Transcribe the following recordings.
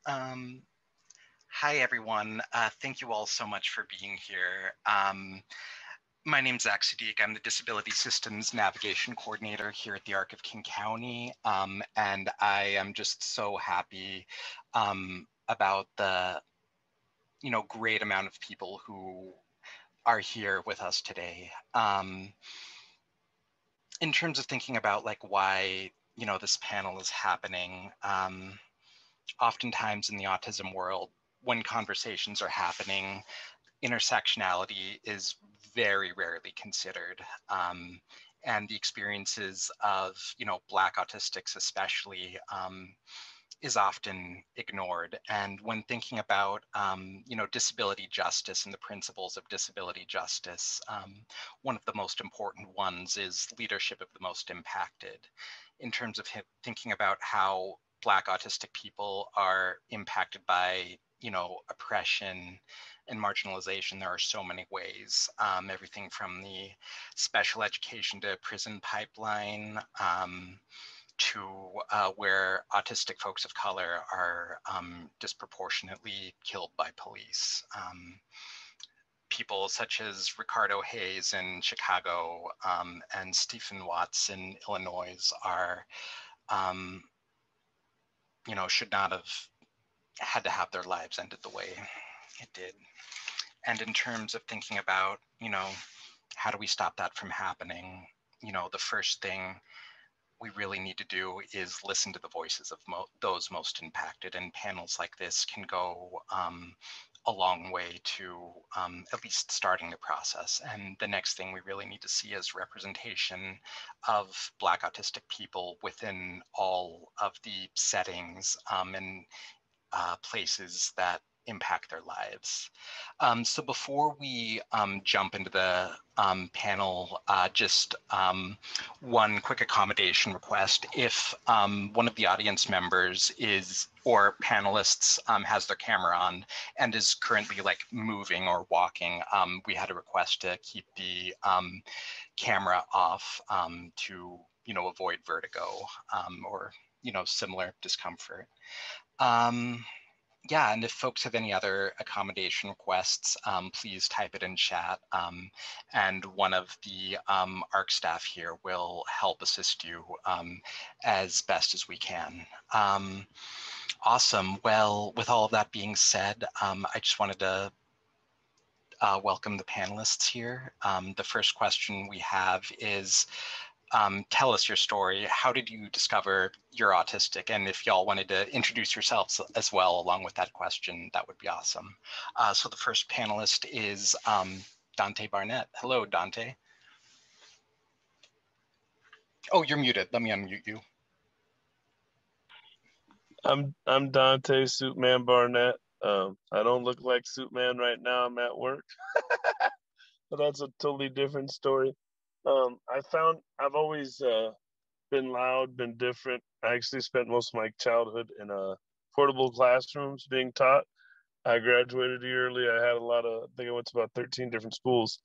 Um, Hi, everyone. Thank you all so much for being here. My name's Zach Sadiq. I'm the Disability Systems Navigation Coordinator here at the Arc of King County, and I am just so happy about the great amount of people who are here with us today. In terms of thinking about like why this panel is happening. Oftentimes in the autism world, when conversations are happening, intersectionality is very rarely considered. And the experiences of, Black autistics especially, is often ignored. And when thinking about, disability justice and the principles of disability justice, one of the most important ones is leadership of the most impacted. In terms of thinking about how Black autistic people are impacted by, oppression and marginalization, there are so many ways. Everything from the special education to prison pipeline, to where autistic folks of color are disproportionately killed by police. People such as Ricardo Hayes in Chicago and Stephen Watts in Illinois are, should not have had to have their lives ended the way it did. And in terms of thinking about, how do we stop that from happening? The first thing we really need to do is listen to the voices of those most impacted, and panels like this can go a long way to at least starting the process. And the next thing we really need to see is representation of Black autistic people within all of the settings and places that impact their lives. So before we jump into the panel, just one quick accommodation request. If one of the audience members is, or panelists has their camera on and is currently like moving or walking, we had a request to keep the camera off to, avoid vertigo or, similar discomfort. Yeah, and if folks have any other accommodation requests, please type it in chat, and one of the ARC staff here will help assist you as best as we can. Awesome. Well, with all of that being said, I just wanted to welcome the panelists here. The first question we have is, tell us your story. How did you discover you're autistic? And if y'all wanted to introduce yourselves as well along with that question, that would be awesome. So the first panelist is Dante Barnett. Hello, Dante. Oh, you're muted. Let me unmute you. I'm Dante Suitman Barnett. I don't look like Suitman right now. I'm at work, but that's a totally different story. I've always been loud, been different. I actually spent most of my childhood in portable classrooms being taught. I graduated early. I had I think I went to about 13 different schools,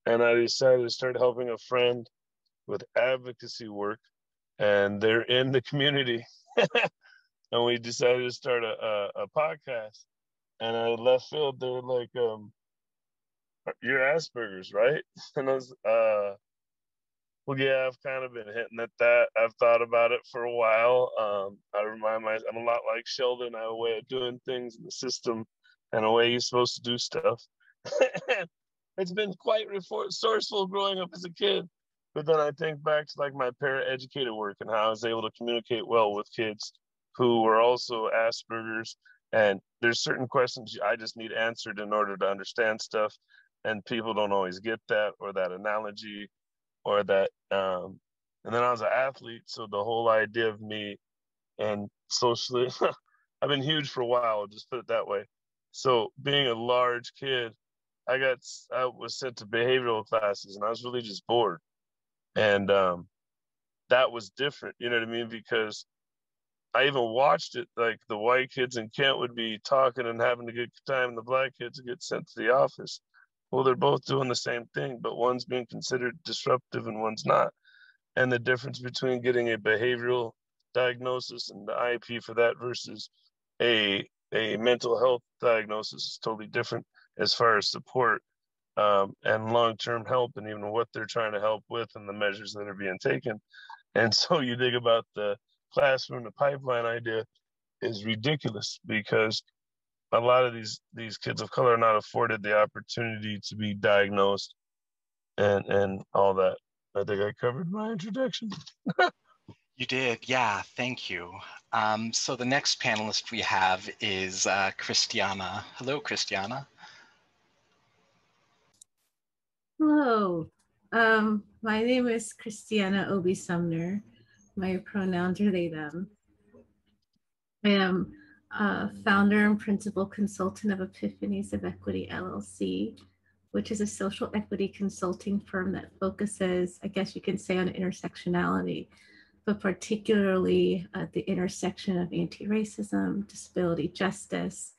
and I decided to start helping a friend with advocacy work, and they're in the community. And we decided to start a podcast. And I left field, they were like, "You're Asperger's, right?" And I was, well, yeah, I've kind of been hitting at that. I've thought about it for a while. I remind myself, I'm a lot like Sheldon. I have a way of doing things in the system and a way you're supposed to do stuff. It's been quite resourceful growing up as a kid. But then I think back to like my paraeducator work and how I was able to communicate well with kids who were also Asperger's. And there's certain questions I just need answered in order to understand stuff. And people don't always get that or that analogy or that. And then I was an athlete. So the whole idea of me and socially, I've been huge for a while, I'll just put it that way. So being a large kid, I was sent to behavioral classes and I was really just bored. And that was different, you know what I mean? Because I even watched it, like the white kids in Kent would be talking and having a good time, and the black kids would get sent to the office. Well, they're both doing the same thing, but one's being considered disruptive and one's not. And the difference between getting a behavioral diagnosis and the IEP for that versus a a mental health diagnosis is totally different as far as support and long-term help, and even what they're trying to help with and the measures that are being taken. And so you think about the classroom to pipeline idea is ridiculous, because a lot of these kids of color are not afforded the opportunity to be diagnosed and all that. I think I covered my introduction. You did, yeah, thank you. So the next panelist we have is Christiana. Hello, Christiana. Hello, my name is Christiana Obi Sumner. My pronouns are they, them. I am founder and principal consultant of Epiphanies of Equity LLC, which is a social equity consulting firm that focuses, I guess you can say, on intersectionality, but particularly at the intersection of anti-racism, disability justice,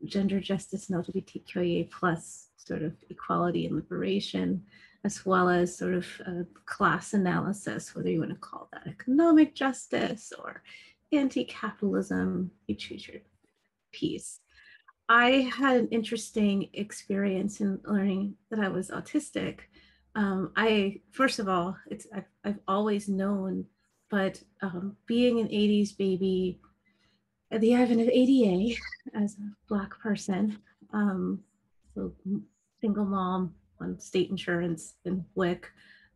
gender justice, and LGBTQIA plus sort of equality and liberation, as well as sort of class analysis, whether you want to call that economic justice or anti-capitalism, you choose your piece. I had an interesting experience in learning that I was autistic. First of all, I've always known, but being an 80s baby, at the advent of ADA as a Black person, so single mom on state insurance in WIC,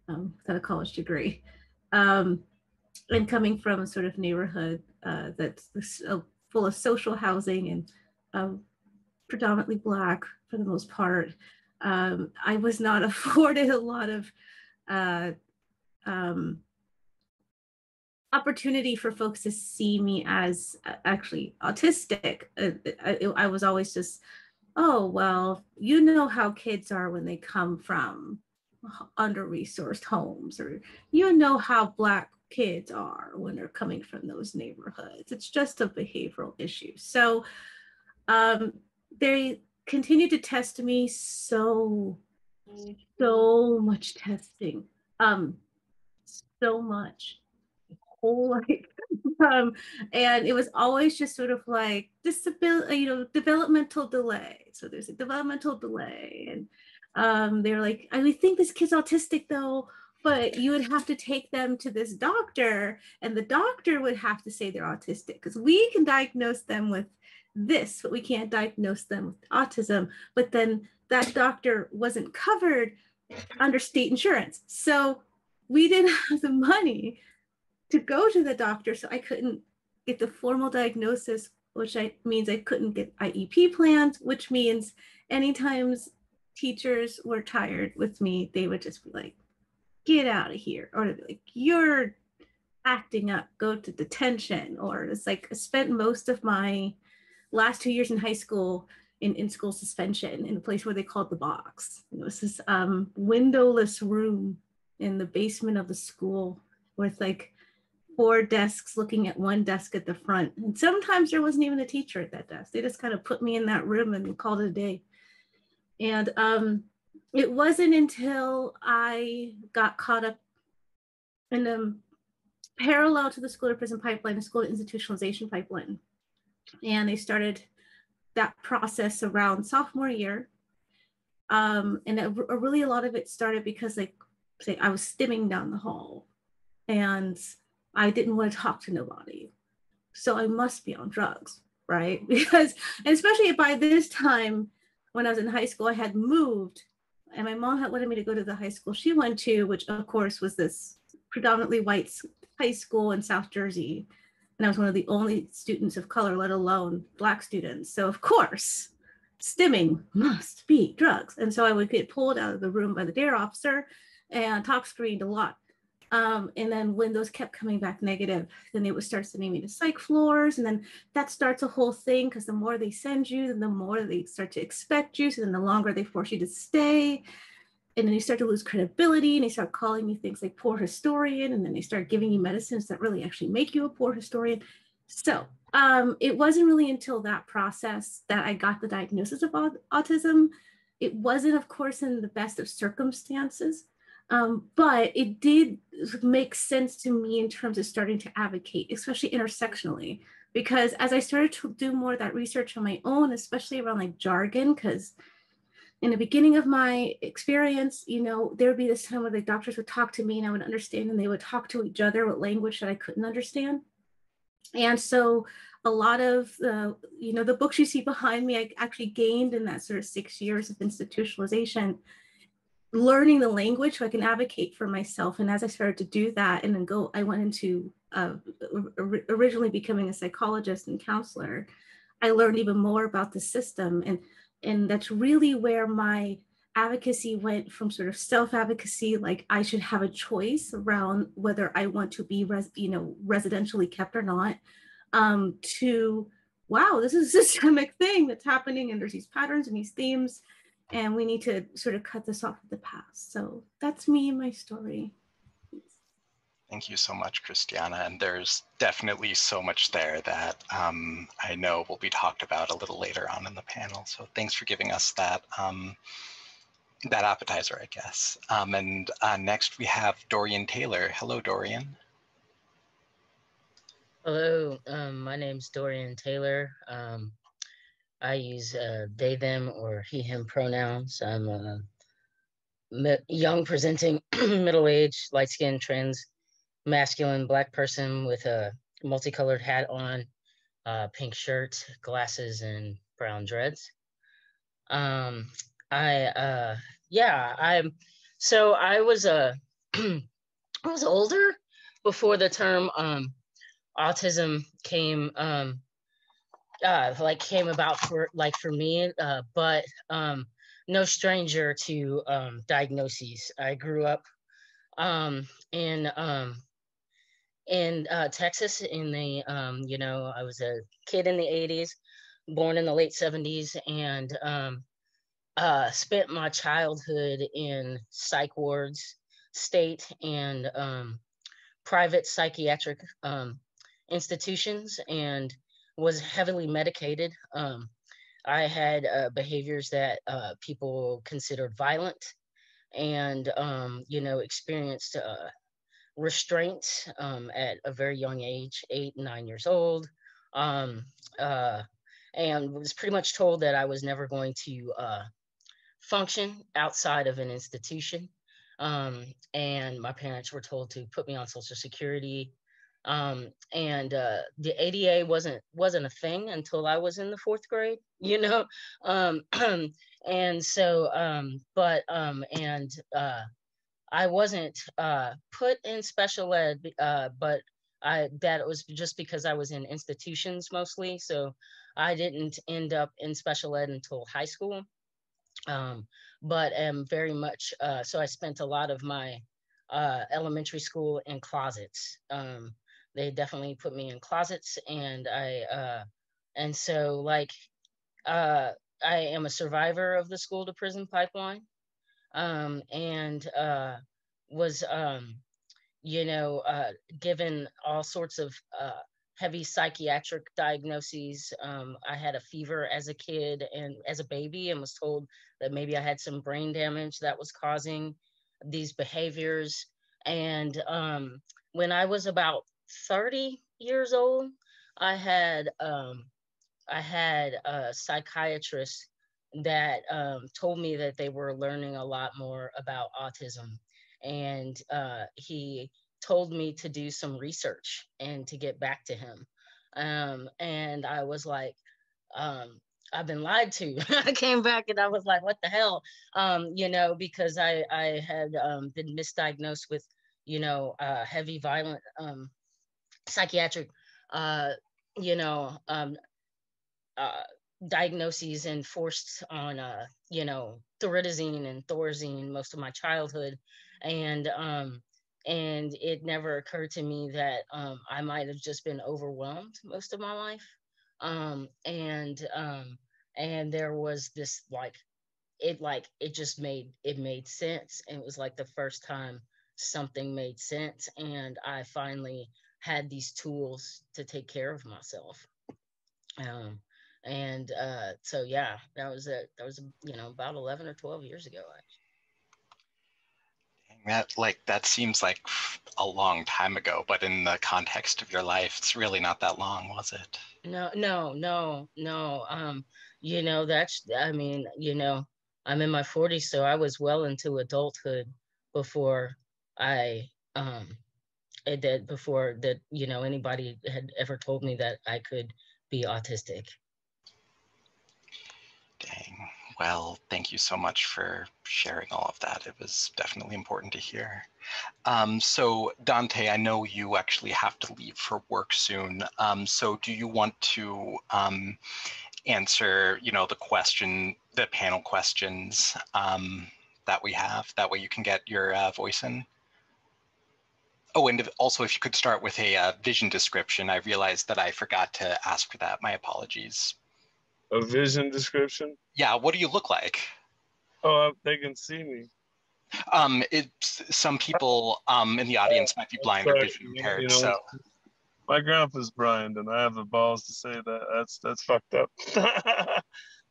without a college degree, and coming from a sort of neighborhood that's full of social housing and predominantly Black for the most part, I was not afforded a lot of opportunity for folks to see me as actually autistic. I was always just, oh, well, you know how kids are when they come from under-resourced homes, or you know how Black kids are when they're coming from those neighborhoods. It's just a behavioral issue. So they continue to test me so much testing, so much. Like, and it was always just sort of like disability, developmental delay. So there's a developmental delay, and they're like, we think this kid's autistic though, but you would have to take them to this doctor, and the doctor would have to say they're autistic because we can diagnose them with this, but we can't diagnose them with autism. But then that doctor wasn't covered under state insurance, so we didn't have the money to go to the doctor, so I couldn't get the formal diagnosis, which means I couldn't get IEP plans, which means anytime teachers were tired with me, they would just be like, get out of here, or they'd be like, you're acting up, go to detention. Or it's like I spent most of my last 2 years in high school in school suspension in a place where they called the box. It was this windowless room in the basement of the school with like 4 desks looking at one desk at the front. And sometimes there wasn't even a teacher at that desk. They just kind of put me in that room and called it a day. And it wasn't until I got caught up in the parallel to the school to prison pipeline, the school to institutionalization pipeline. And they started that process around sophomore year. And really a lot of it started because I was stimming down the hall and I didn't want to talk to nobody. So I must be on drugs, right? Because, and especially by this time, when I was in high school, I had moved and my mom had wanted me to go to the high school she went to, which of course was this predominantly white high school in South Jersey. And I was one of the only students of color, let alone Black students. So of course, stimming must be drugs. And so I would get pulled out of the room by the DARE officer and talk screened a lot. And then when those kept coming back negative, then they would start sending me to psych floors. And then that starts a whole thing, because the more they send you, then the more they start to expect you. So then the longer they force you to stay. And then you start to lose credibility, and they start calling you things like poor historian. And then they start giving you medicines that really actually make you a poor historian. So it wasn't really until that process that I got the diagnosis of autism. It wasn't, of course, in the best of circumstances. But it did make sense to me in terms of starting to advocate, especially intersectionally, because as I started to do more of that research on my own, especially around like jargon, because in the beginning of my experience, you know, there would be this time where the doctors would talk to me and I would understand, and they would talk to each other with language that I couldn't understand. And so a lot of the, you know, the books you see behind me, I actually gained in that sort of 6 years of institutionalization, learning the language so I can advocate for myself. And as I started to do that and then I went into originally becoming a psychologist and counselor, I learned even more about the system. And that's really where my advocacy went from sort of self-advocacy, like I should have a choice around whether I want to be, residentially kept or not, to, wow, this is a systemic thing that's happening and there's these patterns and these themes, and we need to sort of cut this off at the pass. So that's me and my story. Thank you so much, Christiana. And there's definitely so much there that I know will be talked about a little later on in the panel. So thanks for giving us that that appetizer, I guess. And next we have Dorian Taylor. Hello, Dorian. Hello, my name's Dorian Taylor. I use they, them, or he, him pronouns. I'm a young presenting, middle-aged, light-skinned, trans, masculine Black person with a multicolored hat on, pink shirt, glasses, and brown dreads. I was I was older before the term autism came came about for me, but no stranger to diagnoses. I grew up in Texas in the I was a kid in the 80s, born in the late 70s, and spent my childhood in psych wards, state and private psychiatric institutions, and was heavily medicated. I had behaviors that people considered violent, and experienced restraint at a very young age, 8, 9 years old, and was pretty much told that I was never going to function outside of an institution. And my parents were told to put me on Social Security. And the ADA wasn't a thing until I was in the 4th grade, and so, I wasn't put in special ed, but that was just because I was in institutions mostly. So I didn't end up in special ed until high school. But am very much, so I spent a lot of my elementary school in closets. They definitely put me in closets, and I am a survivor of the school to prison pipeline, and was, given all sorts of heavy psychiatric diagnoses. I had a fever as a kid and as a baby, and was told that maybe I had some brain damage that was causing these behaviors. And when I was about 30 years old, I had a psychiatrist that told me that they were learning a lot more about autism, and he told me to do some research and to get back to him. And I was like, I've been lied to. I came back and I was like, what the hell? Because I had been misdiagnosed with, heavy violent psychiatric, diagnoses, and forced on, thorazine and thorazine most of my childhood. And it never occurred to me that I might have just been overwhelmed most of my life. And there was this it made sense. And it was like the first time something made sense, and I finally had these tools to take care of myself. So yeah, that was about 11 or 12 years ago, actually. That seems like a long time ago, but in the context of your life, it's really not that long, was it? No. That's, I mean, I'm in my 40s, so I was well into adulthood before I before that, anybody had ever told me that I could be autistic. Dang. Well, thank you so much for sharing all of that. It was definitely important to hear. So Dante, I know you actually have to leave for work soon. So do you want to answer, the panel questions that we have? That way you can get your voice in. Oh, and also if you could start with a vision description. I realized that I forgot to ask for that. My apologies. A vision description? Yeah, what do you look like? Oh, they can see me. Some people in the audience might be blind or vision impaired, so. My grandpa's blind, and I have the balls to say that. That's fucked up.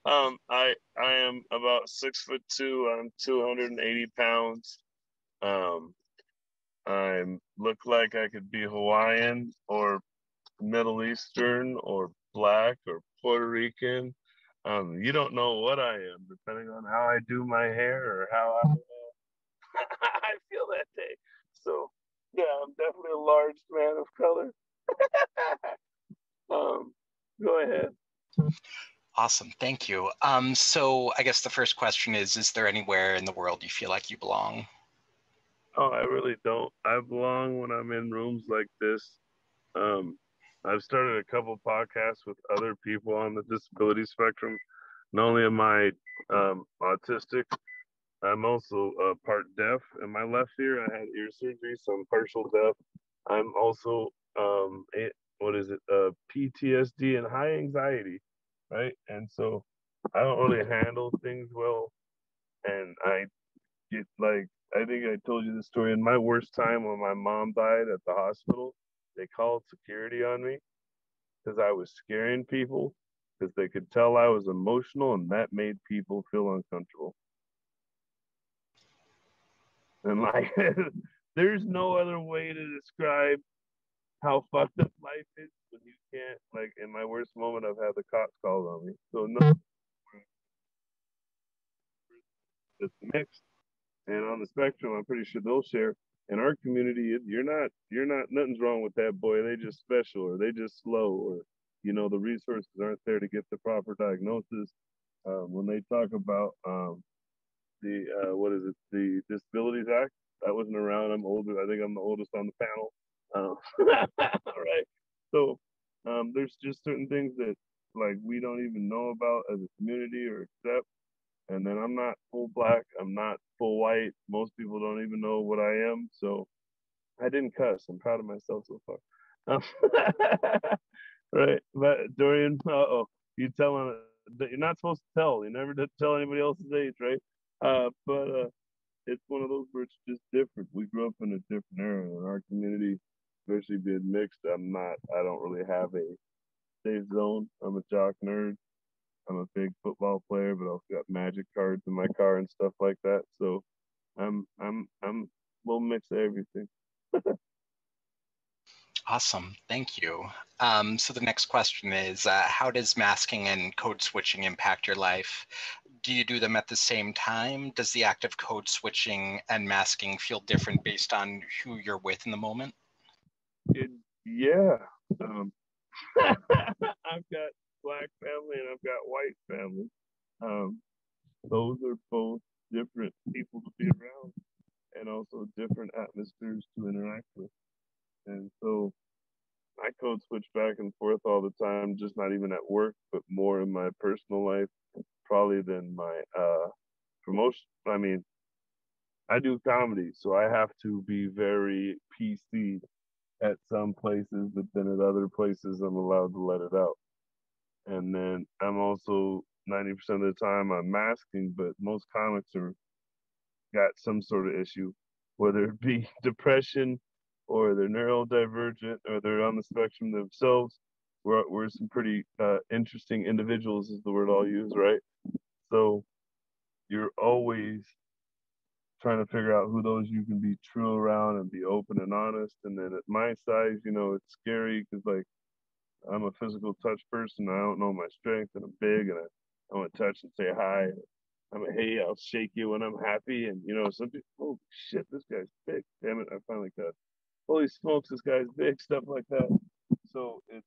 I am about 6'2". I'm 280 pounds. I look like I could be Hawaiian or Middle Eastern or Black or Puerto Rican. You don't know what I am, depending on how I do my hair or how I I feel that day. So, yeah, I'm definitely a large man of color. Go ahead. Awesome, thank you. So I guess the first question is there anywhere in the world you feel like you belong? Oh, I really don't. I belong when I'm in rooms like this. I've started a couple podcasts with other people on the disability spectrum. Not only am I autistic, I'm also part deaf in my left ear. I had ear surgery, so I'm partial deaf. I'm also PTSD and high anxiety, right? And so I don't really handle things well, and I get like, I think I told you the story. In my worst time when my mom died at the hospital, they called security on me because I was scaring people because they could tell I was emotional, and that made people feel uncomfortable. And like, there's no other way to describe how fucked up life is when you can't, like, in my worst moment, I've had the cops called on me. So no, it's mixed. And on the spectrum, I'm pretty sure they'll share. In our community, nothing's wrong with that boy. They just special, or they just slow, or the resources aren't there to get the proper diagnosis. When they talk about the Disabilities Act, that wasn't around. I'm older. I think I'm the oldest on the panel. Right. So there's just certain things that like we don't even know about as a community or accept. And then I'm not full Black. I'm not full white. Most people don't even know what I am. So I didn't cuss. I'm proud of myself so far. Right. But Dorian, you telling that you're not supposed to tell. You never did tell anybody else's age, right? But it's one of those where it's just different. We grew up in a different era in our community, especially being mixed. I don't really have a safe zone. I'm a jock nerd. I'm a big football player, but I've got magic cards in my car and stuff like that. So I'm a little mix of everything. Awesome, thank you. So the next question is, how does masking and code switching impact your life? Do you do them at the same time? Does the act of code switching and masking feel different based on who you're with in the moment? Yeah. I've got Black family and I've got white family. Those are both different people to be around and also different atmospheres to interact with. And so I code switch back and forth all the time, just not even at work, but more in my personal life, probably than my promotion. I mean, I do comedy, so I have to be very PC at some places, but then at other places, I'm allowed to let it out. And then I'm also 90% of the time I'm masking, but most comics are got some sort of issue, whether it be depression or they're neurodivergent or they're on the spectrum themselves. We're some pretty interesting individuals is the word I'll use, right? So you're always trying to figure out who those you can be true around and be open and honest. And then at my size, you know, it's scary because like I'm a physical touch person. I don't know my strength, and I'm big, and I want to touch and say hi. I'm a hey, I'll shake you when I'm happy, and you know, some people, oh shit, this guy's big. Damn it, I finally got. Holy smokes, this guy's big. Stuff like that. So it's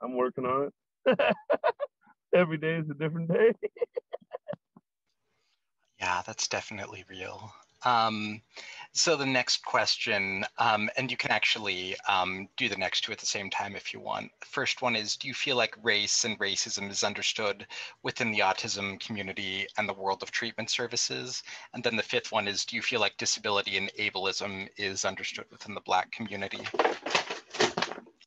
I'm working on it. Every day is a different day. Yeah, that's definitely real. So the next question, and you can actually do the next two at the same time if you want. The first one is, do you feel like race and racism is understood within the autism community and the world of treatment services? And then the fifth one is, do you feel like disability and ableism is understood within the Black community?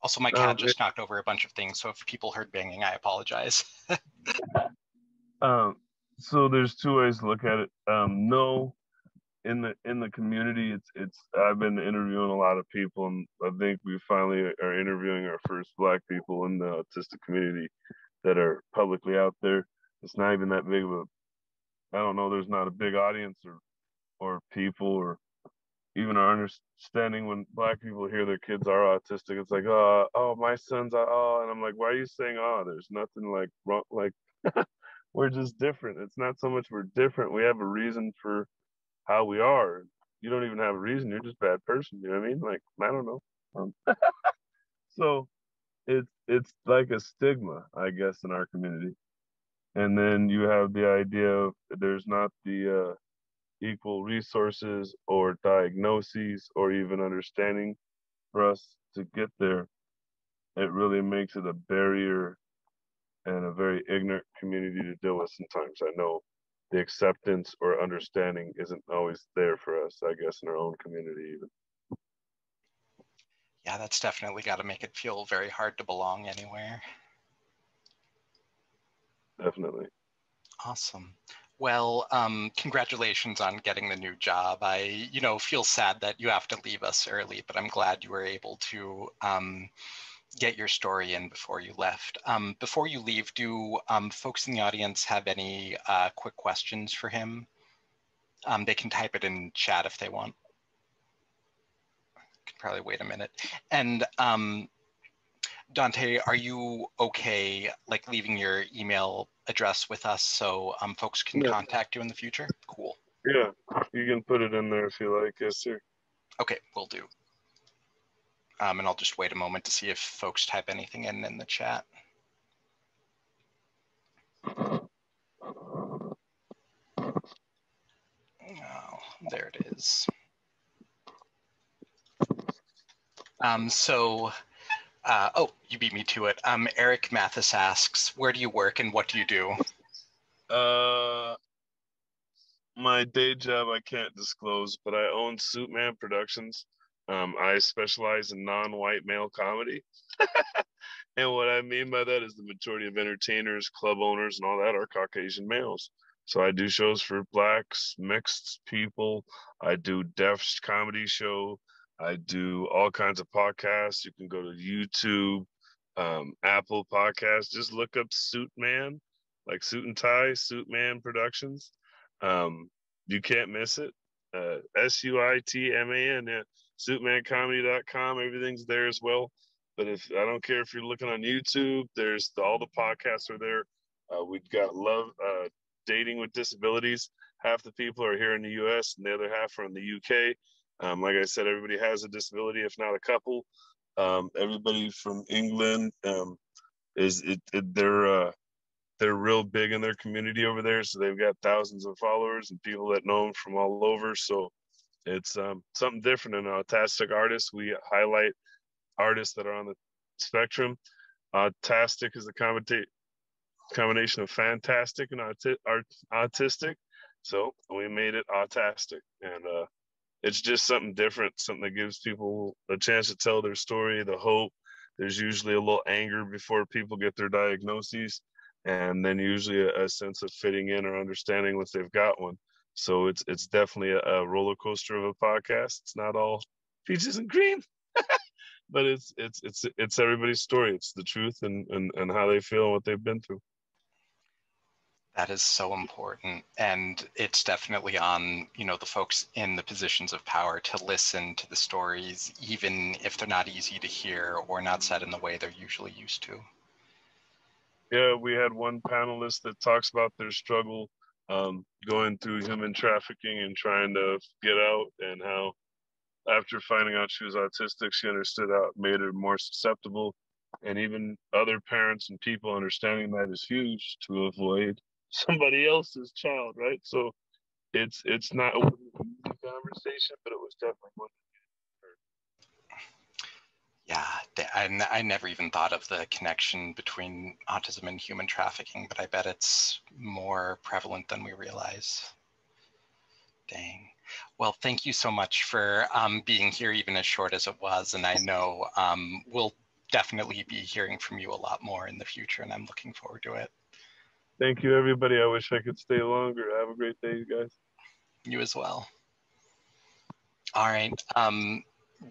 Also, my cat just knocked over a bunch of things, so if people heard banging, I apologize. So there's two ways to look at it. No, in the community, it's I've been interviewing a lot of people, and I think we finally are interviewing our first Black people in the autistic community that are publicly out there. It's not even that big of a, I don't know, there's not a big audience or people or even our understanding when Black people hear their kids are autistic. It's like, oh, my son's, and I'm like, why are you saying, there's nothing like wrong, like, we're just different. It's not so much we're different. We have a reason for how we are. You don't even have a reason. You're just a bad person. You know what I mean? Like, I don't know. So it's like a stigma, I guess, in our community. And then you have the idea of there's not the equal resources or diagnoses or even understanding for us to get there. It really makes it a barrier and a very ignorant community to deal with sometimes. I know the acceptance or understanding isn't always there for us, I guess, in our own community even. Yeah, that's definitely got to make it feel very hard to belong anywhere. Definitely. Awesome. Well, congratulations on getting the new job. I, feel sad that you have to leave us early, but I'm glad you were able to get your story in before you left. Before you leave, do folks in the audience have any quick questions for him? They can type it in chat if they want. Could probably wait a minute. And Dante, are you okay like leaving your email address with us so folks can contact you in the future? Cool. Yeah, you can put it in there if you like. Yes, sir. Okay, will do. And I'll just wait a moment to see if folks type anything in the chat. Oh, there it is. You beat me to it. Eric Mathis asks, where do you work and what do you do? My day job I can't disclose, but I own Suitman Productions. I specialize in non-white male comedy. And what I mean by that is the majority of entertainers, club owners, and all that are Caucasian males. So I do shows for Blacks, mixed people. I do deaf comedy show. I do all kinds of podcasts. You can go to YouTube, Apple Podcasts. Just look up Suit Man, like Suit and Tie, Suit Man Productions. You can't miss it. SUITMAN, yeah. Suitmancomedy.com. Everything's there as well. But if I don't care if you're looking on YouTube, there's all the podcasts are there. We've got Love Dating with Disabilities. Half the people are here in the U.S. and the other half are in the U.K. Like I said, everybody has a disability, if not a couple. Everybody from England they're real big in their community over there, so they've got thousands of followers and people that know them from all over. So it's something different. In Autastic Artists, we highlight artists that are on the spectrum. Autastic is a combination of fantastic and autistic, so we made it Autastic, and it's just something different, something that gives people a chance to tell their story, the hope. There's usually a little anger before people get their diagnoses, and then usually a sense of fitting in or understanding once they've got one. So it's definitely a roller coaster of a podcast. It's not all peaches and cream, but it's everybody's story. It's the truth and how they feel and what they've been through. That is so important. And it's definitely on, the folks in the positions of power to listen to the stories, even if they're not easy to hear or not said in the way they're usually used to. Yeah, we had one panelist that talks about their struggle going through human trafficking and trying to get out, and how after finding out she was autistic, she understood how it made her more susceptible. And even other parents and people understanding that is huge to avoid somebody else's child, right? So it's not an easy conversation, but it was definitely one. Yeah, I never even thought of the connection between autism and human trafficking, but I bet it's more prevalent than we realize. Dang. Well, thank you so much for being here, even as short as it was. And I know we'll definitely be hearing from you a lot more in the future, and I'm looking forward to it. Thank you, everybody. I wish I could stay longer. Have a great day, you guys. You as well. All right.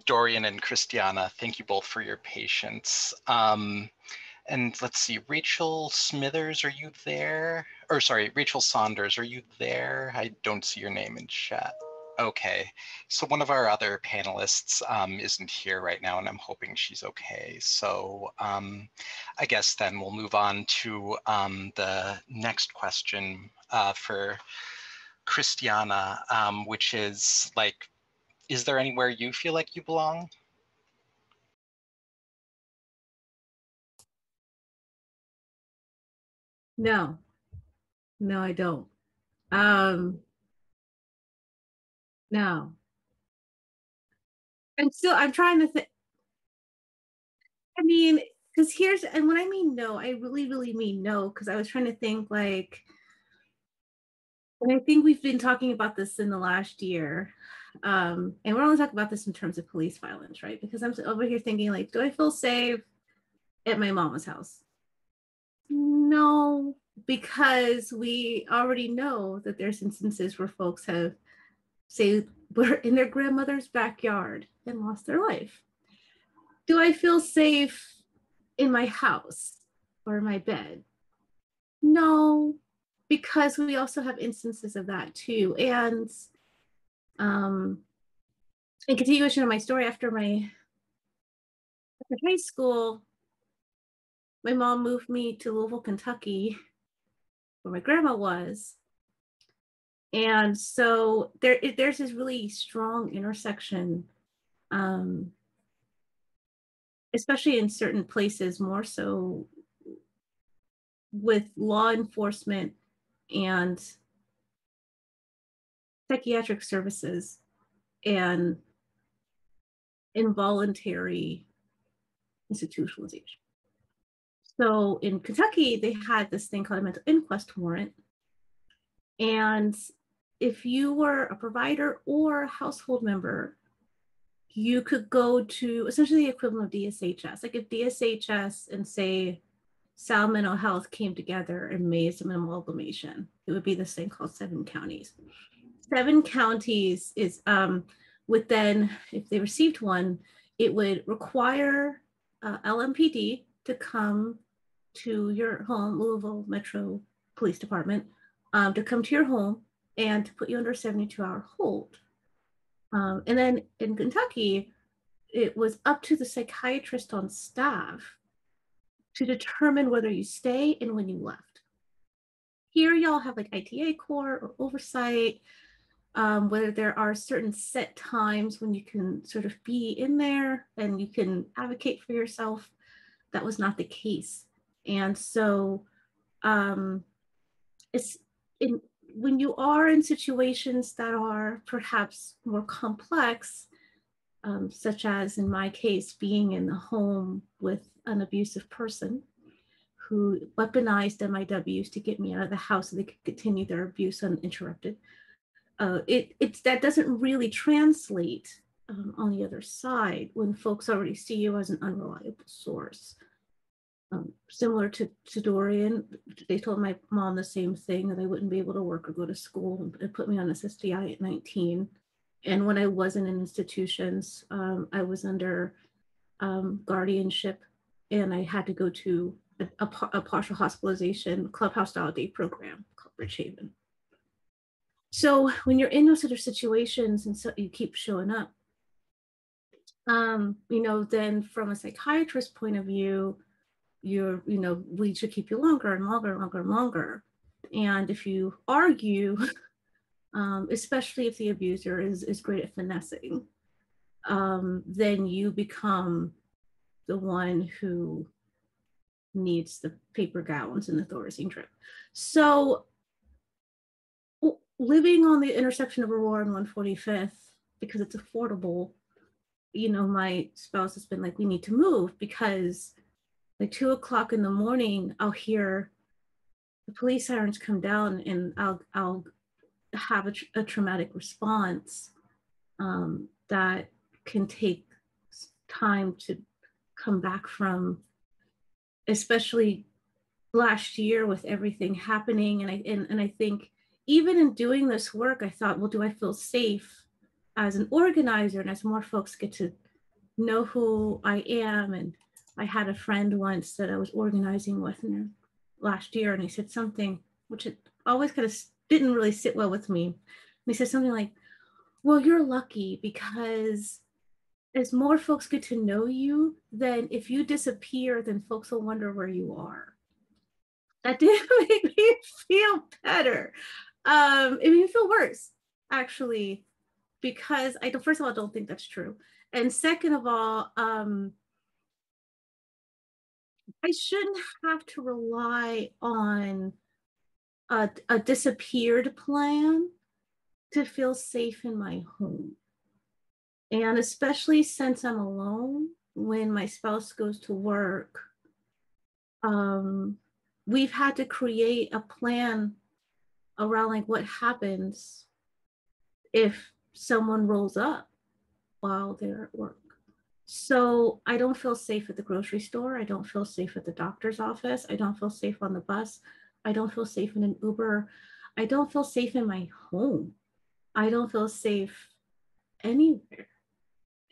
Dorian and Christiana, thank you both for your patience. And let's see, Rachel Smithers, are you there? Or sorry, Rachel Saunders, are you there? I don't see your name in chat. Okay, so one of our other panelists isn't here right now, and I'm hoping she's okay. So I guess then we'll move on to the next question for Christiana, which is like, is there anywhere you feel like you belong? No, I don't. No. I'm trying to think. I mean, because and when I mean no, I really, really mean no, because I was trying to think like, and I think we've been talking about this in the last year. And we're only talking about this in terms of police violence, right? Because I'm over here thinking like, do I feel safe at my mama's house? No, because we already know that there's instances where folks have, say, were in their grandmother's backyard and lost their life. Do I feel safe in my house or my bed? No, because we also have instances of that too. And in continuation of my story, after high school, my mom moved me to Louisville, Kentucky, where my grandma was. And so there's this really strong intersection, especially in certain places, more so with law enforcement and psychiatric services and involuntary institutionalization. So in Kentucky, they had this thing called a mental inquest warrant. And if you were a provider or a household member, you could go to essentially the equivalent of DSHS. Like if DSHS and say Sal Mental Health came together and made an amalgamation, it would be this thing called 7 counties. 7 counties is would then, if they received one, it would require LMPD to come to your home, Louisville Metro Police Department, to come to your home and to put you under a 72-hour hold. And then in Kentucky, it was up to the psychiatrist on staff to determine whether you stay and when you left. Here, y'all have like ITA court or oversight, whether there are certain set times when you can sort of be in there and you can advocate for yourself. That was not the case. And so when you are in situations that are perhaps more complex, such as in my case, being in the home with an abusive person who weaponized MIWs to get me out of the house so they could continue their abuse uninterrupted. That doesn't really translate on the other side when folks already see you as an unreliable source. Similar to Dorian, they told my mom the same thing, that I wouldn't be able to work or go to school, and put me on SSDI at 19. And when I wasn't in institutions, I was under guardianship, and I had to go to a partial hospitalization clubhouse style day program Rich Haven. So when you're in those other situations and so you keep showing up, you know, then from a psychiatrist point of view, you're, you know, we should keep you longer and longer and longer and longer. And if you argue, especially if the abuser is great at finessing, then you become the one who needs the paper gowns and the Thorazine drip. So living on the intersection of Aurora and 145th, because it's affordable, you know, my spouse has been like, we need to move, because like 2 o'clock in the morning, I'll hear the police sirens come down and I'll have a traumatic response that can take time to come back from, especially last year with everything happening. And I think even in doing this work, I thought, well, do I feel safe as an organizer and as more folks get to know who I am? And I had a friend once that I was organizing with last year, and he said something which it always kind of didn't really sit well with me. And he said something like, well, you're lucky, because as more folks get to know you, then if you disappear, then folks will wonder where you are. That didn't make me feel better. It made me feel worse, actually, because first of all, I don't think that's true. And second of all, I shouldn't have to rely on a disappeared plan to feel safe in my home. And especially since I'm alone, when my spouse goes to work, we've had to create a plan around like what happens if someone rolls up while they're at work. So I don't feel safe at the grocery store. I don't feel safe at the doctor's office. I don't feel safe on the bus. I don't feel safe in an Uber. I don't feel safe in my home. I don't feel safe anywhere.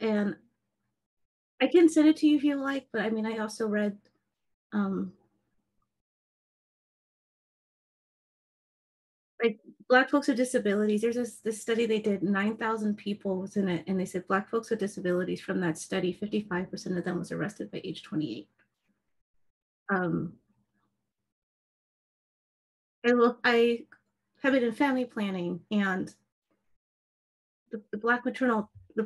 And I can send it to you if you like, but I mean, I also read like Black folks with disabilities. There's this study they did, 9,000 people was in it, and they said Black folks with disabilities, from that study, 55% of them was arrested by age 28. I have been in family planning, and the Black maternal, the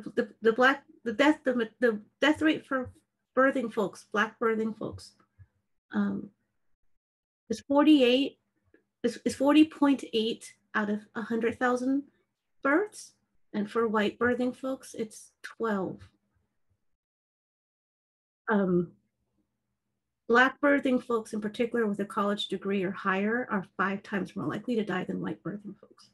death rate for birthing folks, Black birthing folks, is 48, is 40.8 out of 100,000 births, and for white birthing folks, it's 12. Black birthing folks in particular with a college degree or higher are 5 times more likely to die than white birthing folks.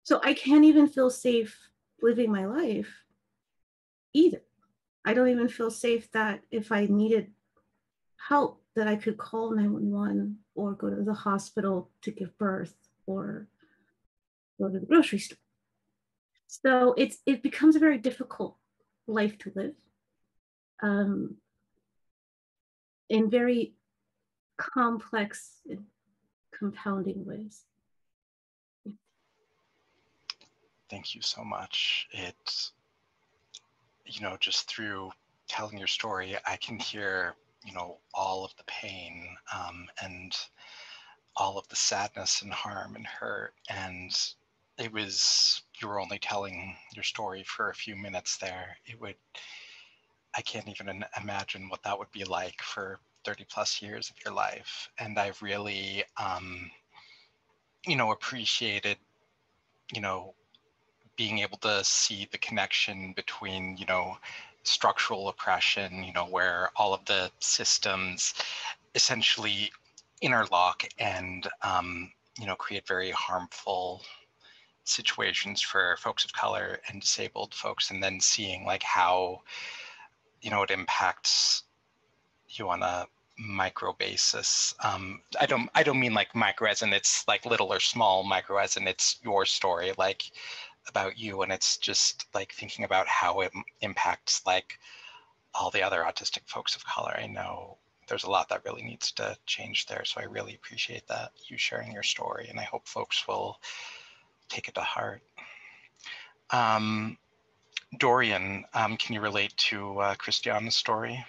So I can't even feel safe living my life either. I don't even feel safe that if I needed help that I could call 911 or go to the hospital to give birth or go to the grocery store. So it becomes a very difficult life to live in very complex and compounding ways. Thank you so much. It, you know, just through telling your story, I can hear, you know, all of the pain and all of the sadness and harm and hurt. And it was, you were only telling your story for a few minutes there. I can't even imagine what that would be like for 30 plus years of your life. And I've really, you know, appreciated, you know, being able to see the connection between, you know, structural oppression, you know, where all of the systems essentially interlock and, you know, create very harmful situations for folks of color and disabled folks, and then seeing like how, you know, it impacts you on a micro basis. I don't mean like micro as in it's like little or small, micro as in it's your story, like about you, and it's just like thinking about how it impacts like all the other autistic folks of color I know, there's a lot that really needs to change there. So I really appreciate that, you sharing your story, and I hope folks will take it to heart. Dorian, can you relate to Christiana's story?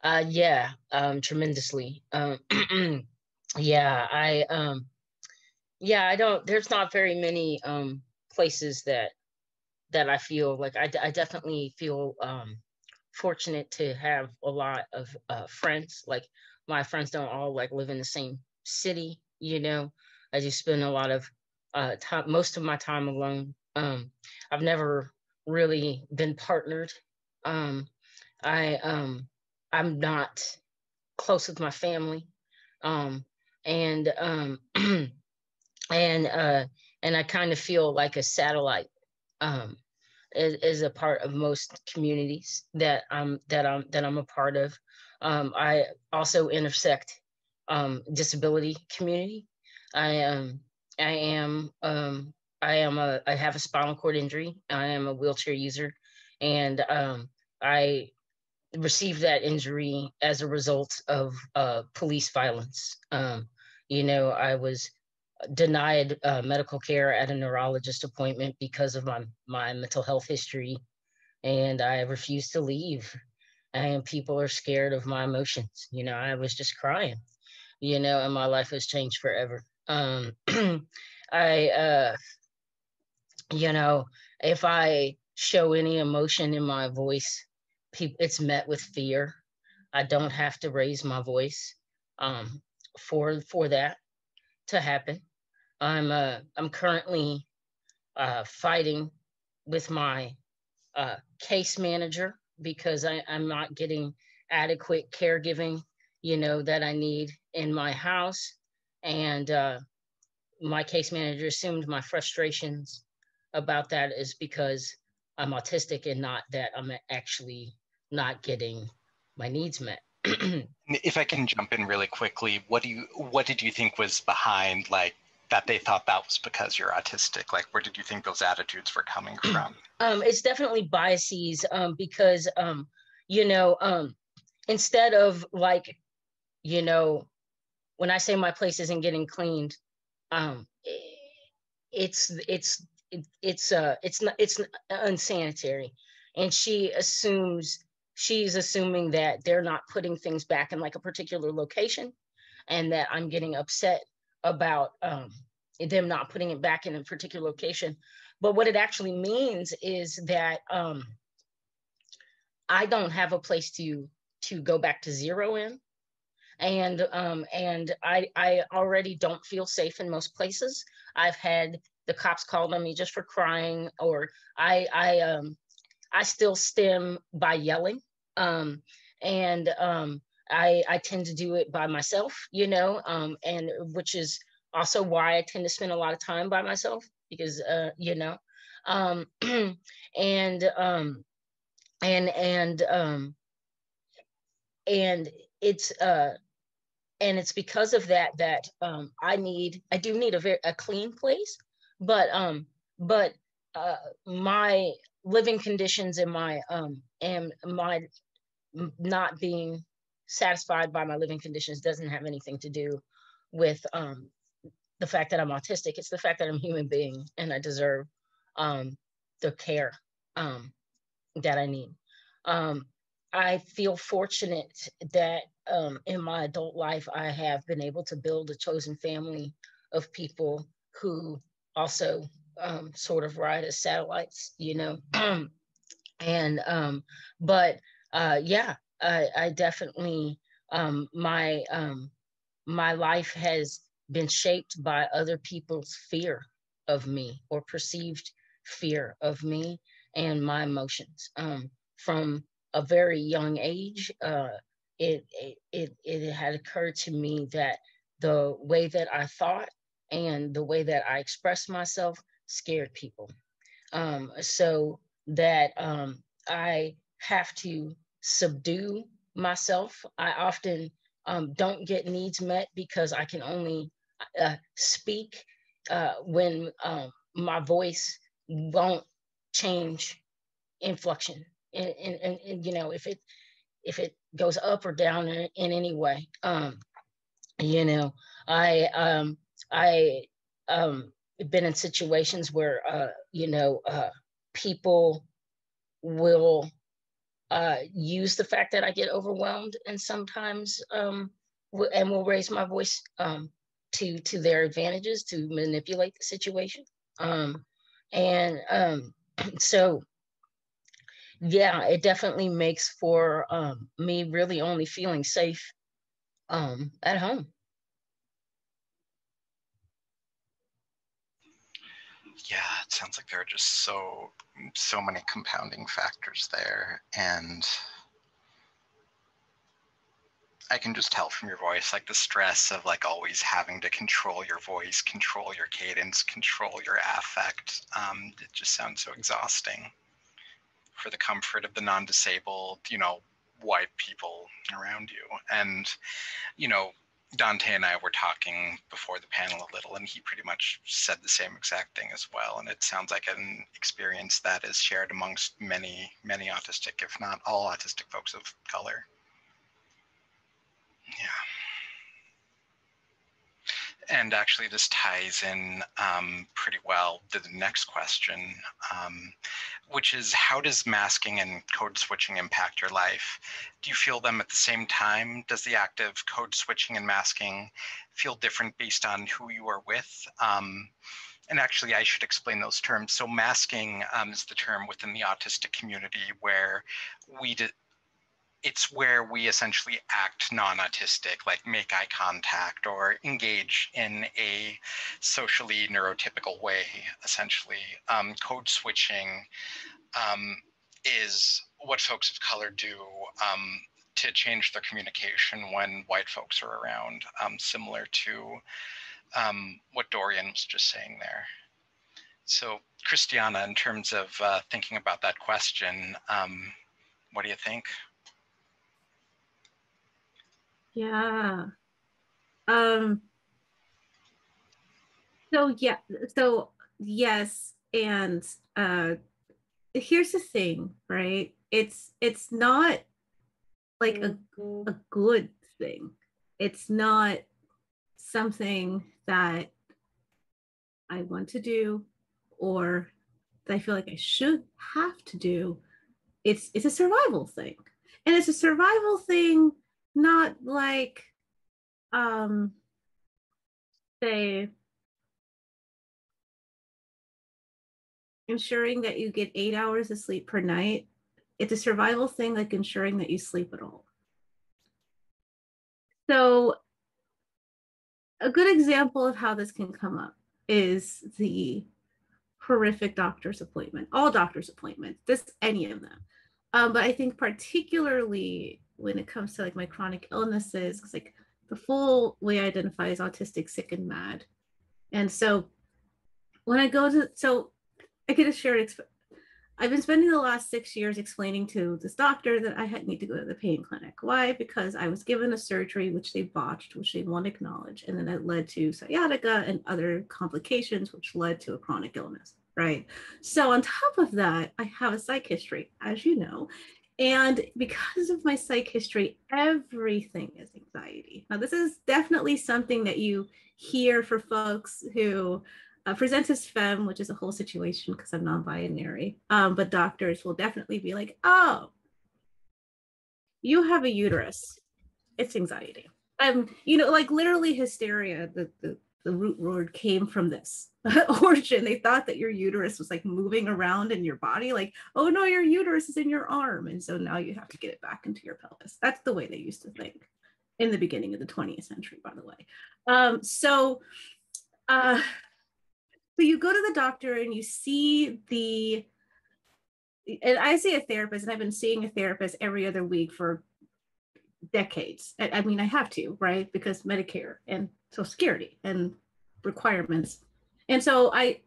Yeah, tremendously. Yeah, I don't, there's not very many places that I feel like I definitely feel fortunate to have a lot of friends. Like my friends don't all like live in the same city, you know. I just spend a lot of time, most of my time alone. I've never really been partnered. Um, I'm not close with my family. Um, and and I kind of feel like a satellite. Um, is a part of most communities that I'm a part of. I also intersect disability community. I I am I have a spinal cord injury. I am a wheelchair user, and I received that injury as a result of police violence. You know, I was denied medical care at a neurologist appointment because of my mental health history, and I refused to leave. And people are scared of my emotions. You know, I was just crying. You know, and my life has changed forever. I, you know, if I show any emotion in my voice, it's met with fear. I don't have to raise my voice um, for that to happen. I'm currently fighting with my case manager because I'm not getting adequate caregiving, you know, that I need in my house. And my case manager assumed my frustrations about that is because I'm autistic and not that I'm actually not getting my needs met. If I can jump in really quickly, what did you think was behind, like, that they thought that was because you're autistic? Like, where did you think those attitudes were coming from? It's definitely biases because you know, instead of like, you know, when I say my place isn't getting cleaned, um, it's it's unsanitary, and she's assuming that they're not putting things back in like a particular location, and that I'm getting upset about them not putting it back in a particular location. But what it actually means is that I don't have a place to go back to zero in, and I already don't feel safe in most places. I've had the cops called on me just for crying, or I still stem by yelling, and I tend to do it by myself, you know, and which is also why I tend to spend a lot of time by myself because you know, um, and and and it's and it's because of that that I do need a clean place, but but my living conditions and my not being satisfied by my living conditions doesn't have anything to do with the fact that I'm autistic. It's the fact that I'm a human being and I deserve the care that I need. Um, I feel fortunate that in my adult life, I have been able to build a chosen family of people who also sort of ride as satellites, you know. And but yeah, I definitely my life has been shaped by other people's fear of me or perceived fear of me and my emotions. From a very young age, it had occurred to me that the way that I thought and the way that I expressed myself scared people. So that I have to subdue myself. I often don't get needs met because I can only speak when my voice won't change inflection. and you know, if it goes up or down in any way. You know, I been in situations where you know, people will use the fact that I get overwhelmed, and sometimes and will raise my voice to their advantages to manipulate the situation. And so yeah, it definitely makes for me really only feeling safe at home. Yeah, it sounds like there are just so many compounding factors there, and I can just tell from your voice, like the stress of like always having to control your voice, control your cadence, control your affect. It just sounds so exhausting for the comfort of the non-disabled, you know, white people around you. And, you know, Dante and I were talking before the panel a little, and he pretty much said the same exact thing as well. And it sounds like an experience that is shared amongst many, many autistic, if not all autistic folks of color. Yeah. And actually this ties in pretty well to the next question, which is, how does masking and code switching impact your life? Do you feel them at the same time? Does the act of code switching and masking feel different based on who you are with? And actually, I should explain those terms. So masking is the term within the autistic community where it's where we essentially act non-autistic, like make eye contact or engage in a socially neurotypical way, essentially. Code switching is what folks of color do to change their communication when white folks are around, similar to what Dorian was just saying there. So Christiana, in terms of thinking about that question, what do you think? Yeah. So yeah, so yes, and here's the thing, right? It's not like a good thing. It's not something that I want to do or that I feel like I should have to do. It's a survival thing. And it's a survival thing, not like say ensuring that you get 8 hours of sleep per night. It's a survival thing, like ensuring that you sleep at all. So a good example of how this can come up is the horrific doctor's appointment, all doctor's appointments, just any of them. But I think particularly when it comes to like my chronic illnesses, because like the full way I identify is autistic, sick, and mad. And so when I go to, so I get a shared, I've been spending the last 6 years explaining to this doctor that I need to go to the pain clinic. Why? Because I was given a surgery which they botched, which they won't acknowledge. And then that led to sciatica and other complications, which led to a chronic illness, right? So on top of that, I have a psych history, as you know. And because of my psych history, everything is anxiety. Now, this is definitely something that you hear for folks who present as femme, which is a whole situation because I'm non-binary. But doctors will definitely be like, oh, you have a uterus. It's anxiety. You know, like literally hysteria, the root word came from this origin. They thought that your uterus was like moving around in your body, like, oh no, your uterus is in your arm. And so now you have to get it back into your pelvis. That's the way they used to think in the beginning of the 20th century, by the way. So you go to the doctor and you see and I see a therapist, and I've been seeing a therapist every other week for decades. I mean, I have to, right? Because Medicare and Social Security and requirements. And so I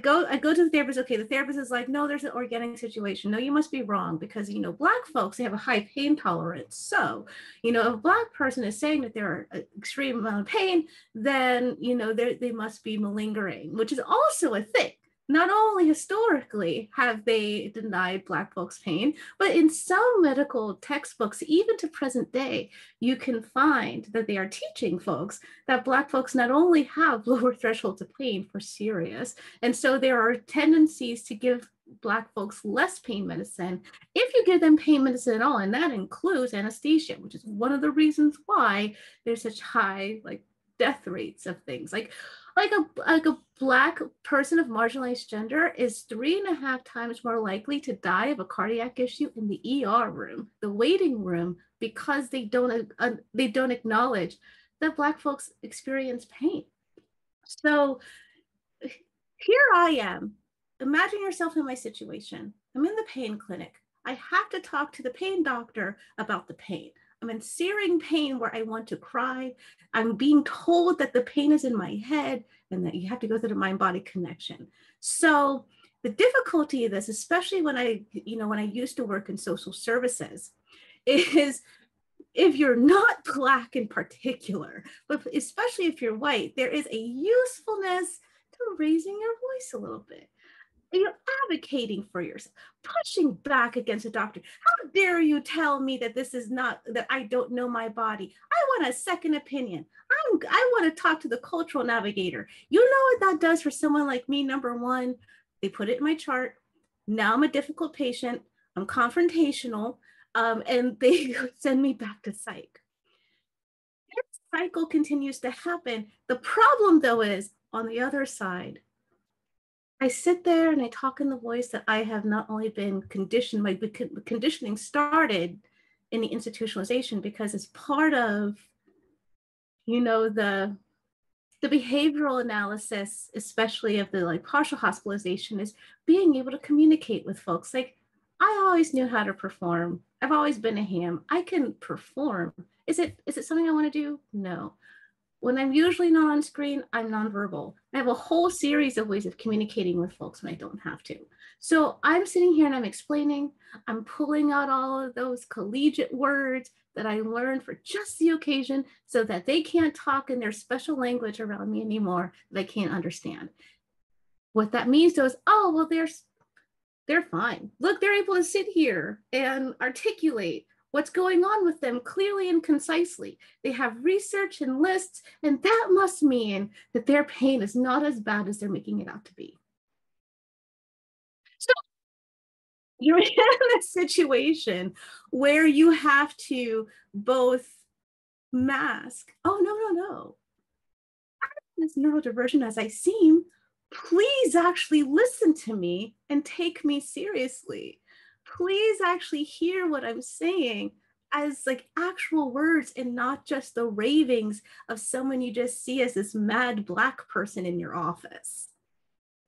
go to the therapist. Okay, the therapist is like, no, there's an organic situation. No, you must be wrong, because you know, Black folks, they have a high pain tolerance. So, you know, if a Black person is saying that they're an extreme amount of pain, then you know they must be malingering, which is also a thing. not only historically have they denied Black folks pain, but in some medical textbooks, even to present day, you can find that they are teaching folks that Black folks not only have lower thresholds of pain for serious, and so there are tendencies to give Black folks less pain medicine if you give them pain medicine at all, and that includes anesthesia, which is one of the reasons why there's such high death rates of things like a Black person of marginalized gender is 3.5 times more likely to die of a cardiac issue in the ER room, the waiting room, because they don't acknowledge that Black folks experience pain. So here I am. Imagine yourself in my situation. I'm in the pain clinic. I have to talk to the pain doctor about the pain. I'm in searing pain where I want to cry. I'm being told that the pain is in my head and that you have to go through the mind-body connection. So the difficulty of this, especially when I used to work in social services, is if you're not Black in particular, but especially if you're white, there is a usefulness to raising your voice a little bit. You're advocating for yourself, pushing back against a doctor. How dare you tell me that this is not, that I don't know my body? I want a second opinion. I want to talk to the cultural navigator. You know what that does for someone like me? Number one, they put it in my chart. Now I'm a difficult patient. I'm confrontational, and they send me back to psych. This cycle continues to happen. The problem, though, is on the other side, I sit there and I talk in the voice that I have not only been conditioned, my conditioning started in the institutionalization because it's part of, the behavioral analysis, especially of the partial hospitalization, is being able to communicate with folks. Like, I always knew how to perform. I've always been a ham. I can perform. Is it something I want to do? No. When I'm usually not on screen, I'm nonverbal. I have a whole series of ways of communicating with folks when I don't have to. So I'm sitting here and I'm explaining, I'm pulling out all of those collegiate words that I learned for just the occasion so that they can't talk in their special language around me anymore that I can't understand. What that means though is, oh, well, they're fine. Look, they're able to sit here and articulate what's going on with them clearly and concisely. They have research and lists, and that must mean that their pain is not as bad as they're making it out to be. So you're in a situation where you have to both mask, oh, no. I'm as neurodivergent as I seem. Please actually listen to me and take me seriously. Please actually hear what I'm saying as actual words and not just the ravings of someone you just see as this mad Black person in your office.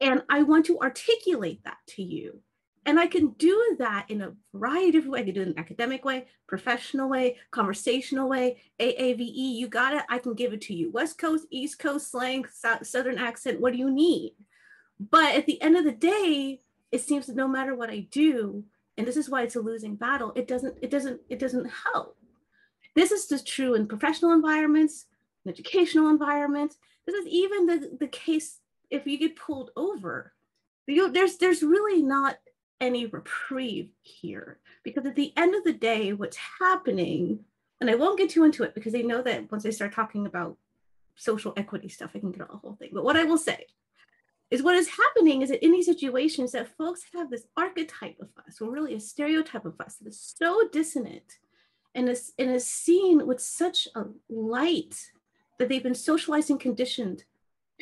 And I want to articulate that to you. And I can do that in a variety of different ways. I can do it in an academic way, professional way, conversational way, AAVE, you got it, I can give it to you. West Coast, East Coast slang, Southern accent, what do you need? But at the end of the day, it seems that no matter what I do, and this is why it's a losing battle, it doesn't help. This is just true in professional environments, in educational environments. This is even the case if you get pulled over. There's really not any reprieve here, because at the end of the day, what's happening, and I won't get too into it because I know that once I start talking about social equity stuff, I can get a whole thing. But what I will say is what is happening is that in these situations that folks have this archetype of us, or really a stereotype of us that is so dissonant and is seen with such a light that they've been socialized and conditioned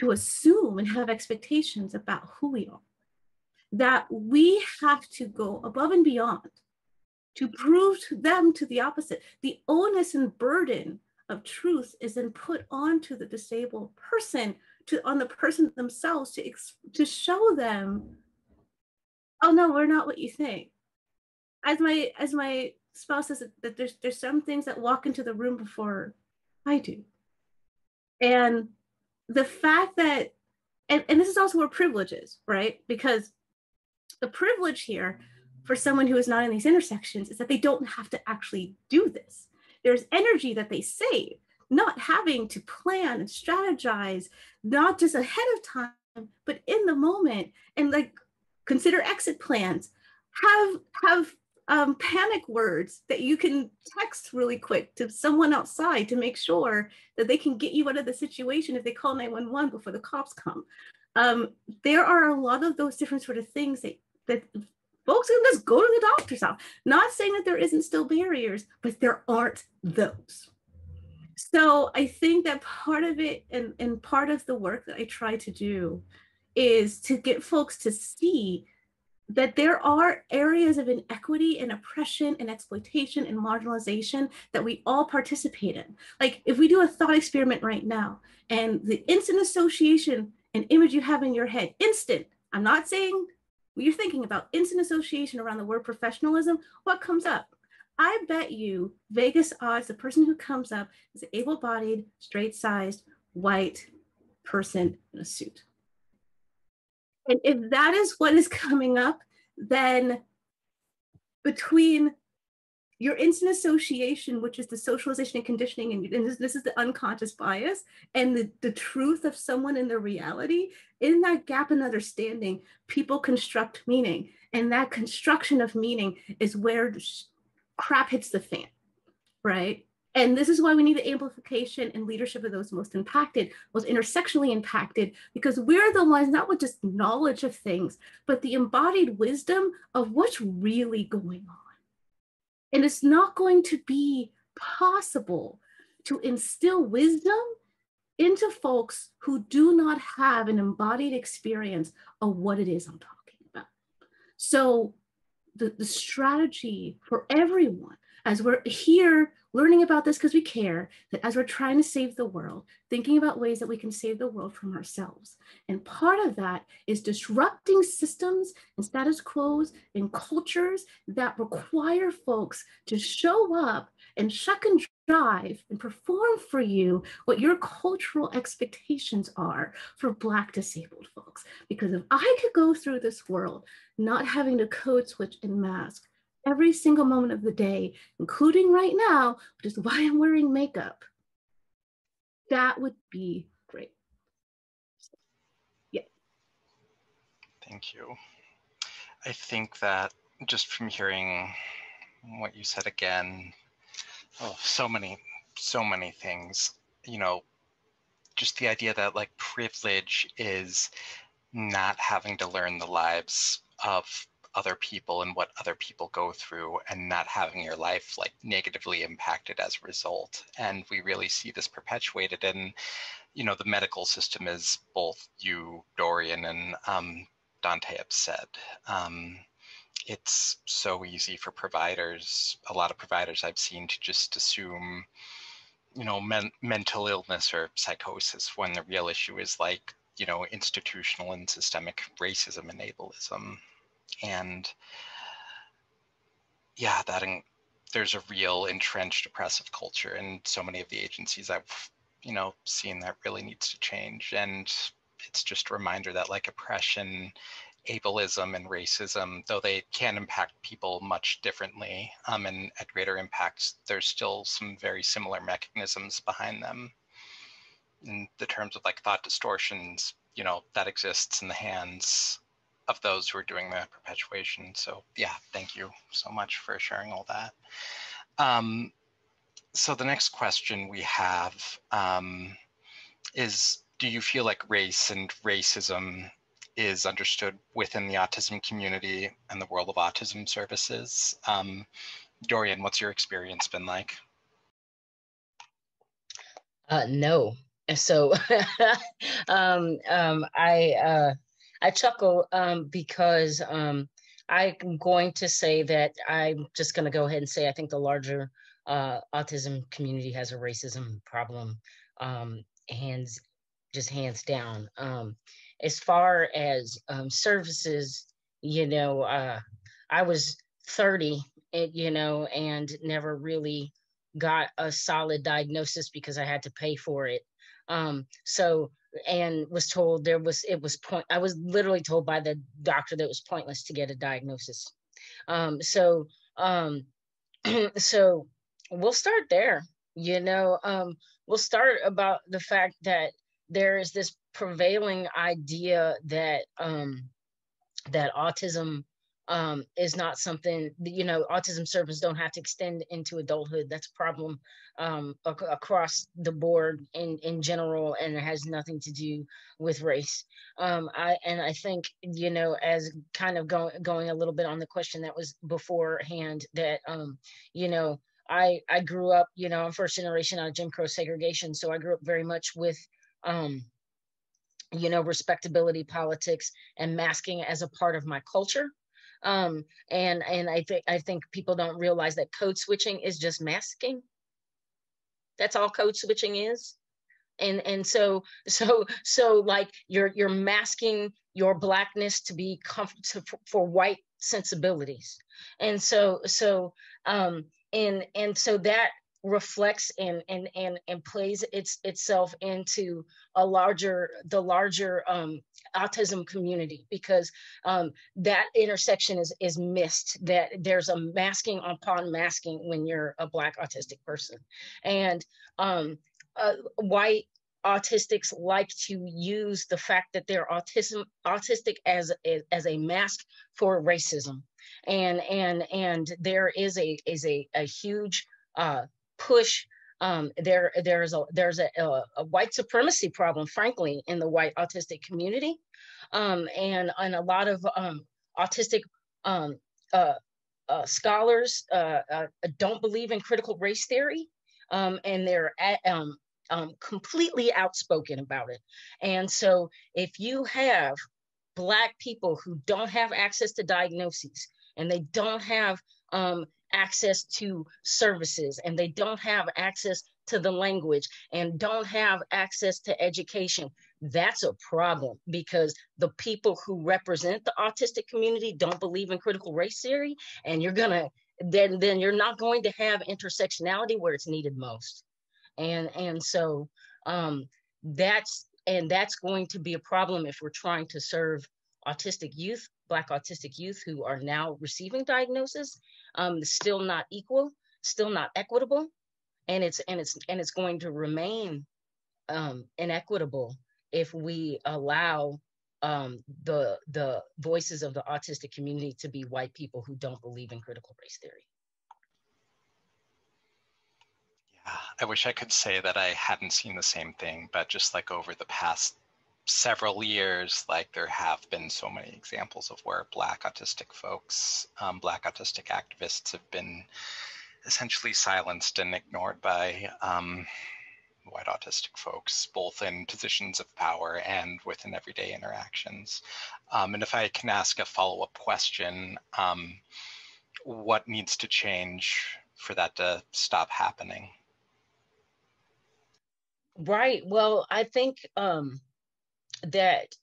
to assume and have expectations about who we are, that we have to go above and beyond to prove to them to the opposite. The onus and burden of truth is then put onto the disabled person, on the person themselves to show them, oh no, we're not what you think. As my spouse says, that there's some things that walk into the room before I do. And the fact that, and this is also where privilege is, right? Because the privilege here for someone who is not in these intersections is that they don't have to actually do this. There's energy that they save, not having to plan and strategize, not just ahead of time, but in the moment, and like consider exit plans, have panic words that you can text really quick to someone outside to make sure that they can get you out of the situation if they call 911 before the cops come. There are a lot of those different sort of things that folks can just go to the doctor's office. Not saying that there isn't still barriers, but there aren't those. So I think that part of it, and part of the work that I try to do, is to get folks to see that there are areas of inequity and oppression and exploitation and marginalization that we all participate in. Like if we do a thought experiment right now, and the instant association and image you have in your head, instant, I'm not saying what you're thinking about, instant association around the word professionalism, what comes up? I bet you Vegas odds, the person who comes up is an able-bodied, straight-sized, white person in a suit. And if that is what is coming up, then between your instant association, which is the socialization and conditioning, and this is the unconscious bias, and the truth of someone in their reality, in that gap in understanding, people construct meaning. And that construction of meaning is where crap hits the fan, right? And this is why we need the amplification and leadership of those most impacted, most intersectionally impacted, because we're the ones, not with just knowledge of things, but the embodied wisdom of what's really going on. And it's not going to be possible to instill wisdom into folks who do not have an embodied experience of what it is I'm talking about. So the strategy for everyone, as we're here learning about this because we care, that as we're trying to save the world, thinking about ways that we can save the world from ourselves. And part of that is disrupting systems and status quos and cultures that require folks to show up and shuck and drive and perform for you what your cultural expectations are for Black disabled folks. Because if I could go through this world not having to code switch and mask every single moment of the day, including right now, which is why I'm wearing makeup, that would be great. Yeah. Thank you. I think that just from hearing what you said again, so many things, you know, just the idea that like privilege is not having to learn the lives of other people and what other people go through, and not having your life like negatively impacted as a result. And we really see this perpetuated in, you know, the medical system, as both you, Dorian, and Dante have said. It's so easy for providers, a lot of providers I've seen, to just assume, you know, mental illness or psychosis, when the real issue is like, you know, institutional and systemic racism and ableism. And yeah, there's a real entrenched oppressive culture in so many of the agencies I've, you know, seen that really needs to change. And it's just a reminder that like oppression, ableism, and racism, though they can impact people much differently and at greater impacts, there's still some very similar mechanisms behind them. In the terms of like thought distortions, you know, that exists in the hands of those who are doing the perpetuation. So yeah, thank you so much for sharing all that. So the next question we have is, do you feel like race and racism is understood within the autism community and the world of autism services? Dorian, what's your experience been like? No. So I chuckle because I'm going to say that I'm just going to go ahead and say I think the larger autism community has a racism problem, hands down. As far as services, you know, I was 30, you know, and never really got a solid diagnosis because I had to pay for it. And was told I was literally told by the doctor that it was pointless to get a diagnosis. So we'll start there, you know. We'll start about the fact that there is this prevailing idea that that autism is not something, you know, autism services don't have to extend into adulthood. That's a problem across the board in general, and it has nothing to do with race. I think, you know, as kind of going a little bit on the question that was beforehand, that you know, I grew up, you know, I'm first generation out of Jim Crow segregation, so I grew up very much with you know, respectability politics and masking as a part of my culture. And I think people don't realize that code switching is just masking. That's all code switching is. And so like you're masking your blackness to be comfortable for white sensibilities. And so and so that reflects and plays itself into the larger autism community, because that intersection is missed, that there's a masking upon masking when you're a Black autistic person. And white autistics like to use the fact that they're autistic as a mask for racism. And there is a huge push. There's a white supremacy problem, frankly, in the white autistic community, and a lot of autistic scholars don't believe in critical race theory, and they're completely outspoken about it. And so if you have Black people who don't have access to diagnoses, and they don't have access to services, and they don't have access to the language, and don't have access to education, that's a problem, because the people who represent the autistic community don't believe in critical race theory, and then you're not going to have intersectionality where it's needed most. And so that's going to be a problem if we're trying to serve autistic youth, Black autistic youth who are now receiving diagnosis. Still not equal, still not equitable, and it's going to remain inequitable if we allow the voices of the autistic community to be white people who don't believe in critical race theory. I wish I could say that I hadn't seen the same thing, but just like over the past several years, like there have been so many examples of where Black autistic folks, Black autistic activists have been essentially silenced and ignored by white autistic folks, both in positions of power and within everyday interactions. And if I can ask a follow-up question, what needs to change for that to stop happening? Right. Well, I think that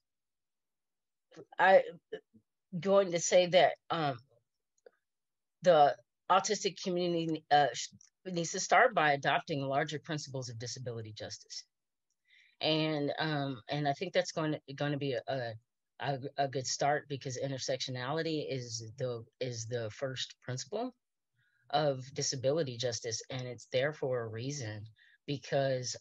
I'm going to say that the autistic community needs to start by adopting larger principles of disability justice, and I think that's going to be a good start, because intersectionality is the first principle of disability justice, and it's there for a reason, because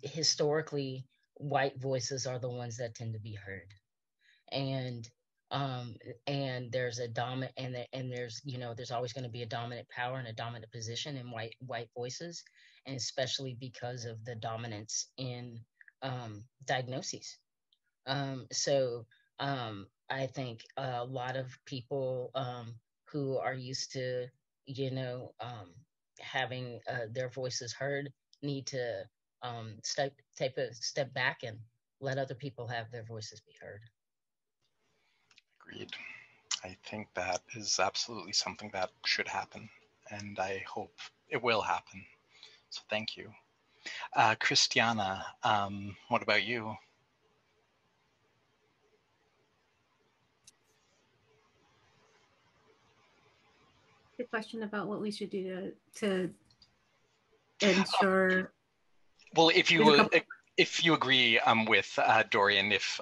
historically white voices are the ones that tend to be heard, and there's a dominant, and there's, you know, there's always going to be a dominant power and a dominant position in white voices, and especially because of the dominance in diagnoses. So I think a lot of people who are used to, you know, having their voices heard need to take a step back and let other people have their voices be heard. Agreed. I think that is absolutely something that should happen, and I hope it will happen. So thank you. Christiana, what about you? The question about what we should do to ensure. Well, if you agree with Dorian, if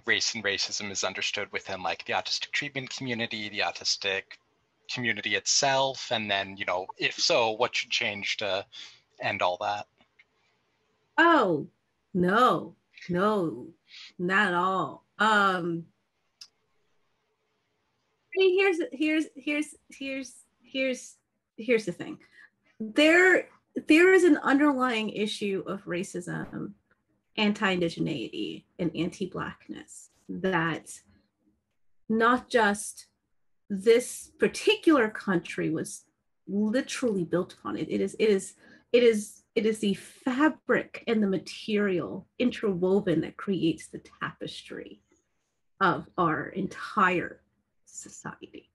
race and racism is understood within like the autistic treatment community, the autistic community itself, and then, you know, if so, what should change to end all that? Oh, no. No, not at all. I mean, here's the thing. There is an underlying issue of racism, anti-indigeneity, and anti-Blackness that not just this particular country was literally built upon. It is the fabric and the material interwoven that creates the tapestry of our entire society.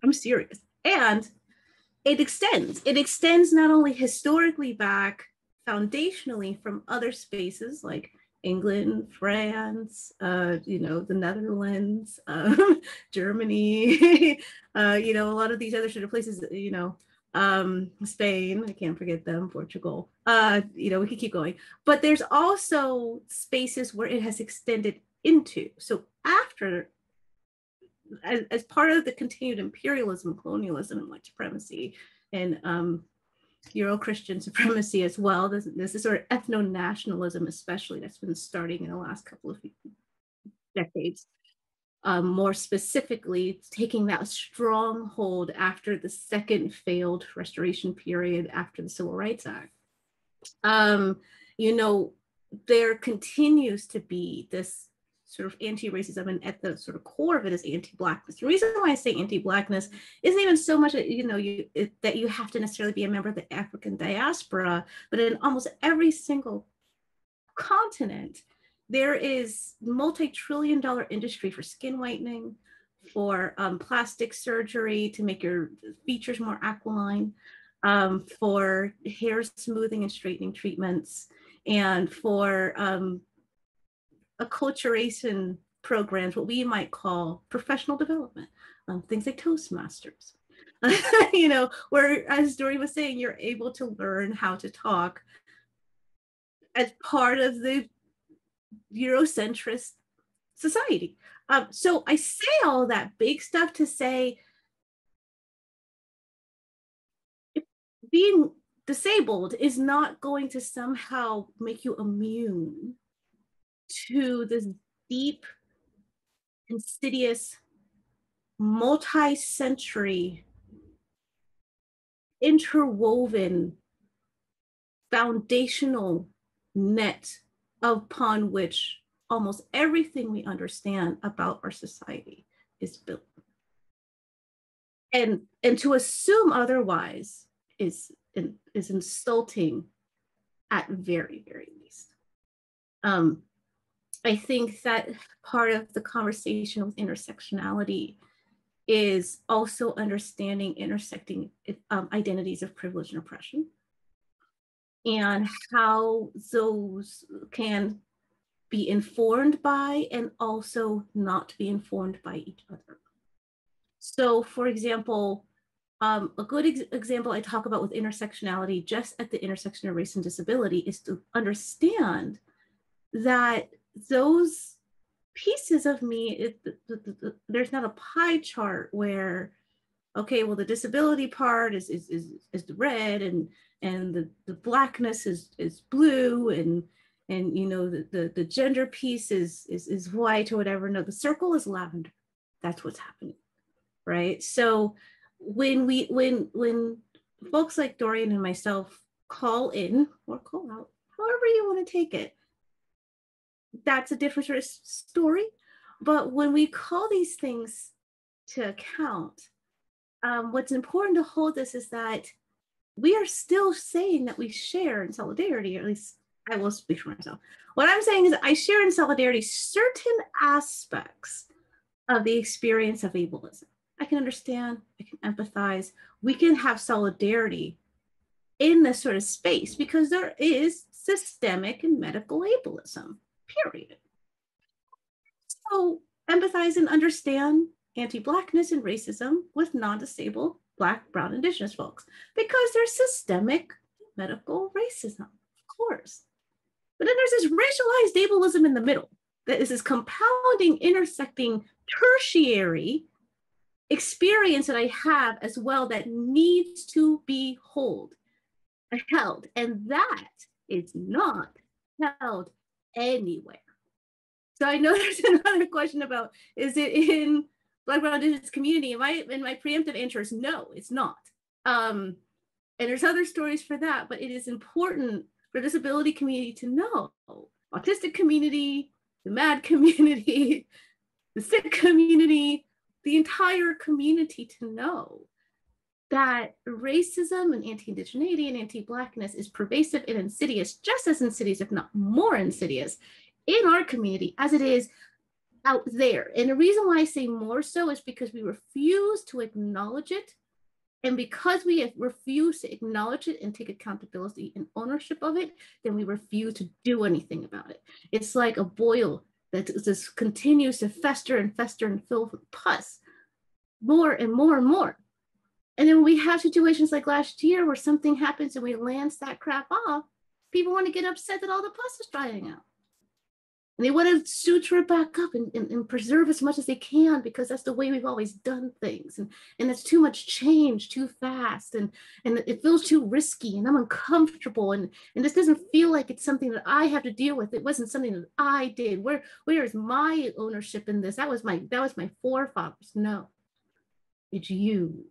I'm serious. And it extends not only historically back foundationally from other spaces like England, France, the Netherlands, Germany, a lot of these other sort of places, Spain, I can't forget them, Portugal, we could keep going. But there's also spaces where it has extended into. So after, as part of the continued imperialism, colonialism, and white supremacy, and Euro-Christian supremacy as well. This is sort of ethno-nationalism, especially, that's been starting in the last couple of decades. More specifically, taking that stronghold after the second failed restoration period after the Civil Rights Act. There continues to be this sort of anti-racism, and at the sort of core of it is anti-Blackness. The reason why I say anti-Blackness isn't even so much that you have to necessarily be a member of the African diaspora, but in almost every single continent, there is multi-trillion-dollar industry for skin whitening, for plastic surgery to make your features more aquiline, for hair smoothing and straightening treatments, and for acculturation programs, what we might call professional development, things like Toastmasters. Where, as Dory was saying, you're able to learn how to talk as part of the Eurocentrist society. So I say all that big stuff to say, being disabled is not going to somehow make you immune to this deep, insidious, multi-century, interwoven, foundational net upon which almost everything we understand about our society is built. And to assume otherwise is insulting at very, very least. I think that part of the conversation with intersectionality is also understanding intersecting identities of privilege and oppression, and how those can be informed by and also not be informed by each other. So, for example, a good example I talk about with intersectionality, just at the intersection of race and disability, is to understand that those pieces of me, there's not a pie chart where, okay, well, the disability part is the red, and the Blackness is blue, and the gender piece is white or whatever. No, the circle is lavender. That's what's happening, right? So when folks like Dorian and myself call in or call out, however you want to take it, that's a different sort of story. But when we call these things to account, what's important to hold this is that we are still saying that we share in solidarity, or at least I will speak for myself. What I'm saying is that I share in solidarity certain aspects of the experience of ableism. I can understand, I can empathize, we can have solidarity in this sort of space because there is systemic and medical ableism, period. So empathize and understand anti-Blackness and racism with non-disabled Black, Brown, Indigenous folks, because there's systemic medical racism, of course. But then there's this racialized ableism in the middle that is this compounding, intersecting, tertiary experience that I have as well that needs to be held, and that is not held anywhere. So I know there's another question about, is it in Black, Brown, Indigenous community? And my preemptive answer is no, it's not. And there's other stories for that, but it is important for the disability community to know, autistic community, the MAD community, the sick community, the entire community to know that racism and anti-indigeneity and anti-Blackness is pervasive and insidious, just as insidious, if not more insidious, in our community as it is out there. And the reason why I say more so is because we refuse to acknowledge it. And because we refuse to acknowledge it and take accountability and ownership of it, then we refuse to do anything about it. It's like a boil that just continues to fester and fester and fill with pus more and more and more. And then we have situations like last year where something happens and we lance that crap off, people want to get upset that all the pus is drying out. And they want to suture it back up and preserve as much as they can, because that's the way we've always done things. And it's too much change too fast. And it feels too risky, and I'm uncomfortable. And this doesn't feel like it's something that I have to deal with. It wasn't something that I did. Where is my ownership in this? That was my forefathers. No, it's you.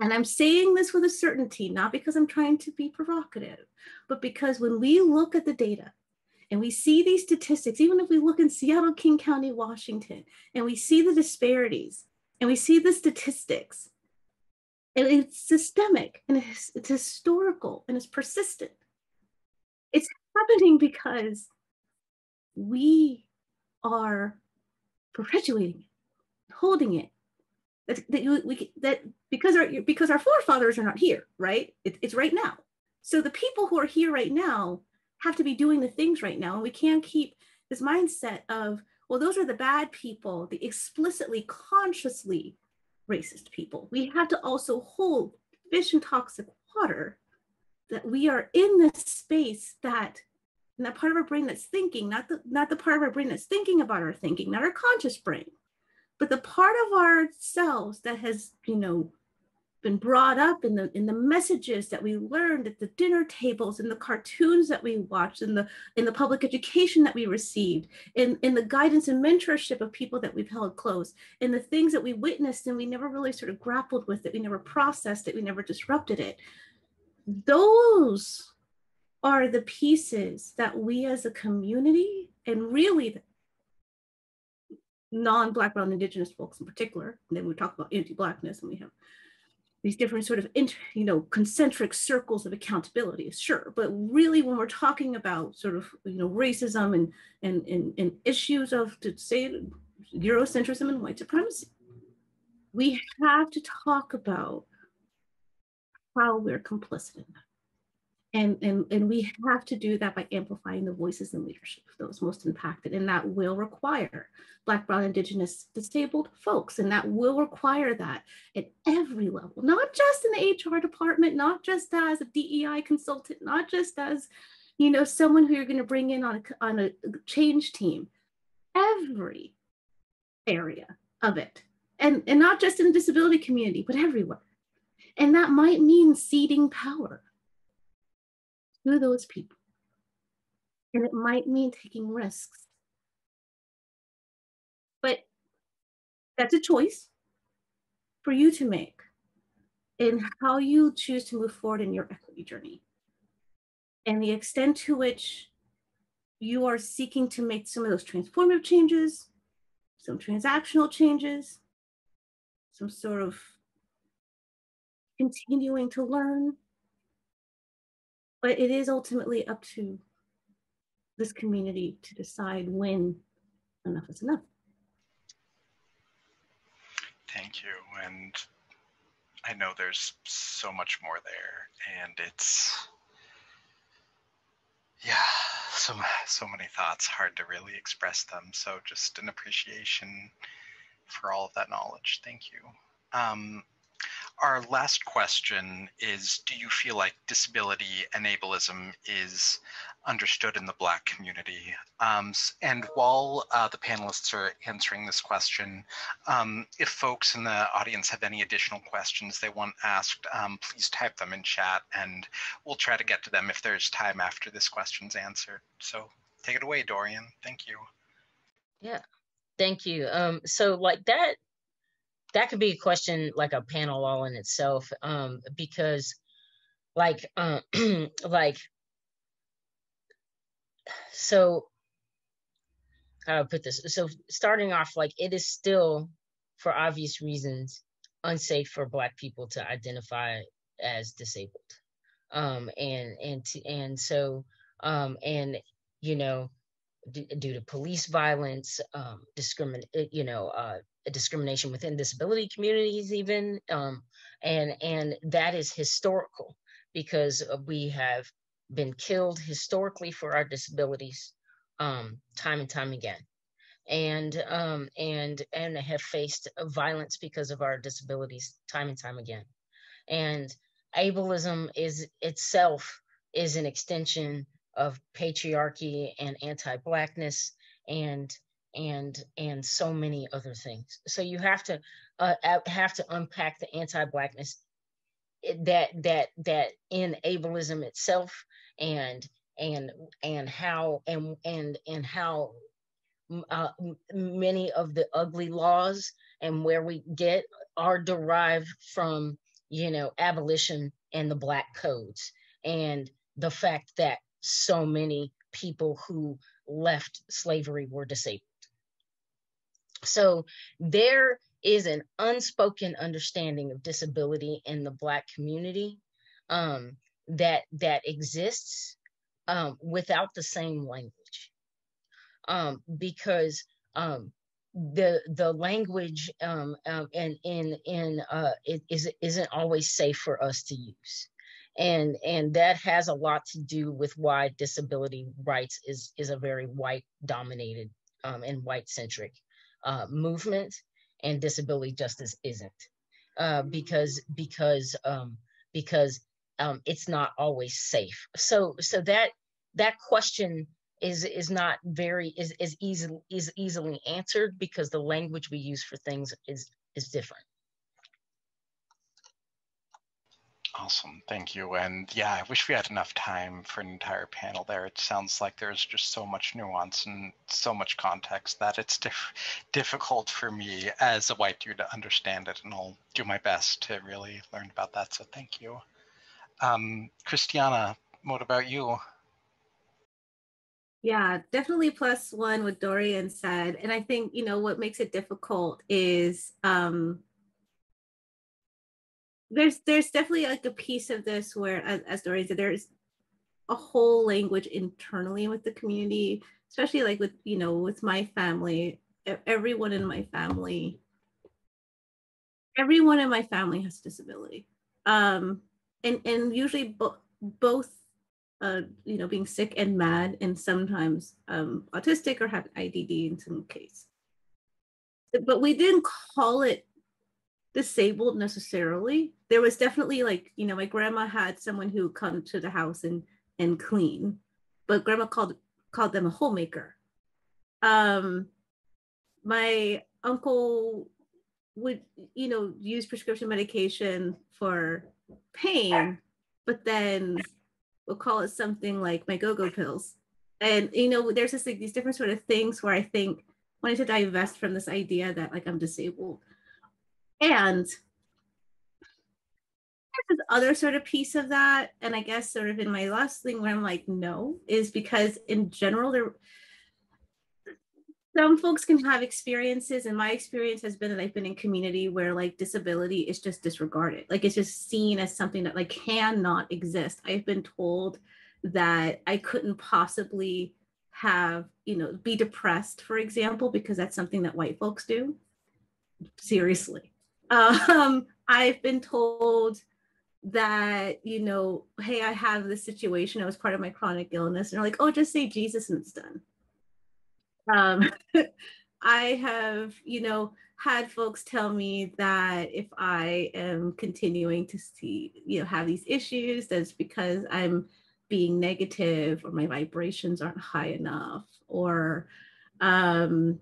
And I'm saying this with a certainty, not because I'm trying to be provocative, but because when we look at the data and we see these statistics, even if we look in Seattle, King County, Washington, and we see the disparities and we see the statistics, and it's systemic and it's historical and it's persistent. It's happening because we are perpetuating it, holding it. That because our forefathers are not here, right? It's right now. So the people who are here right now have to be doing the things right now, and we can't keep this mindset of, well, those are the bad people, the explicitly, consciously racist people. We have to also hold fish in toxic water, that we are in this space that part of our brain that's thinking, not the part of our brain that's thinking about our thinking, not our conscious brain, but the part of ourselves that has, been brought up in the messages that we learned at the dinner tables, in the cartoons that we watched, in the public education that we received, in the guidance and mentorship of people that we've held close, in the things that we witnessed and we never really sort of grappled with it, we never processed it, we never disrupted it. Those are the pieces that we as a community, and really non-Black, Brown, Indigenous folks in particular, and then we talk about anti-Blackness, and we have these different sort of concentric circles of accountability, sure, but really when we're talking about sort of racism and issues of, to say, Eurocentrism and white supremacy, we have to talk about how we're complicit in that. And we have to do that by amplifying the voices and leadership of those most impacted. And that will require Black, Brown, Indigenous, disabled folks. And that will require that at every level, not just in the HR department, not just as a DEI consultant, not just as, someone who you're going to bring in on a change team, every area of it. And not just in the disability community, but everywhere. And that might mean ceding power to those people. And it might mean taking risks. But that's a choice for you to make in how you choose to move forward in your equity journey. And the extent to which you are seeking to make some of those transformative changes, some transactional changes, some sort of continuing to learn. But it is ultimately up to this community to decide when enough is enough. Thank you. And I know there's so much more there, and it's, so many thoughts, hard to really express them. So just an appreciation for all of that knowledge. Thank you. Our last question is, do you feel like disability and ableism is understood in the Black community? And while the panelists are answering this question, if folks in the audience have any additional questions they want asked, please type them in chat and we'll try to get to them if there's time after this question's answered. So take it away, Dorian. Thank you. Yeah, thank you. So like that could be a question, like a panel all in itself, because like like so how do I put this? So starting off, like, it is still, for obvious reasons, unsafe for Black people to identify as disabled. And you know, due to police violence, discrimination within disability communities, even, and that is historical, because we have been killed historically for our disabilities, time and time again, and have faced violence because of our disabilities time and time again. And ableism is itself is an extension of patriarchy and anti-Blackness, and so many other things. So you have to unpack the anti-Blackness that in ableism itself, and how how many of the ugly laws and where we get are derived from, abolition and the Black codes, and the fact that so many people who left slavery were disabled. So there is an unspoken understanding of disability in the Black community, that exists, without the same language, because the language, and it isn't always safe for us to use, and that has a lot to do with why disability rights is a very white dominated, and white centric movement, and disability justice isn't, because it's not always safe. So that question is not very is easily answered, because the language we use for things is different. Awesome, thank you. And yeah, I wish we had enough time for an entire panel there. It sounds like there's just so much nuance and so much context that it's difficult for me as a white dude to understand it, and I'll do my best to really learn about that, so thank you. Christiana, what about you? Yeah, definitely plus one what Dorian said. And I think, what makes it difficult is there's definitely like a piece of this where, as Dorian said, there's a whole language internally with the community, especially like with, with my family. Everyone in my family has disability. And usually both being sick and mad, and sometimes autistic or have IDD in some case. But we didn't call it disabled necessarily. There was definitely, like, my grandma had someone who come to the house and clean, but grandma called them a homemaker. My uncle would, use prescription medication for pain, but then we'll call it something like my go-go pills. And, there's just like these different sort of things where I think wanting to divest from this idea that, like, I'm disabled. And there's this other sort of piece of that, and I guess sort of in my last thing where I'm like, no, is because in general, some folks can have experiences, and my experience has been that I've been in community where, like, disability is just disregarded. Like, it's just seen as something that, like, cannot exist. I've been told that I couldn't possibly have, be depressed, for example, because that's something that white folks do. Seriously. I've been told that, hey, I have this situation. It was part of my chronic illness. And they're like, oh, just say Jesus and it's done. I have, had folks tell me that if I am continuing to see, have these issues, that's because I'm being negative, or my vibrations aren't high enough, or I've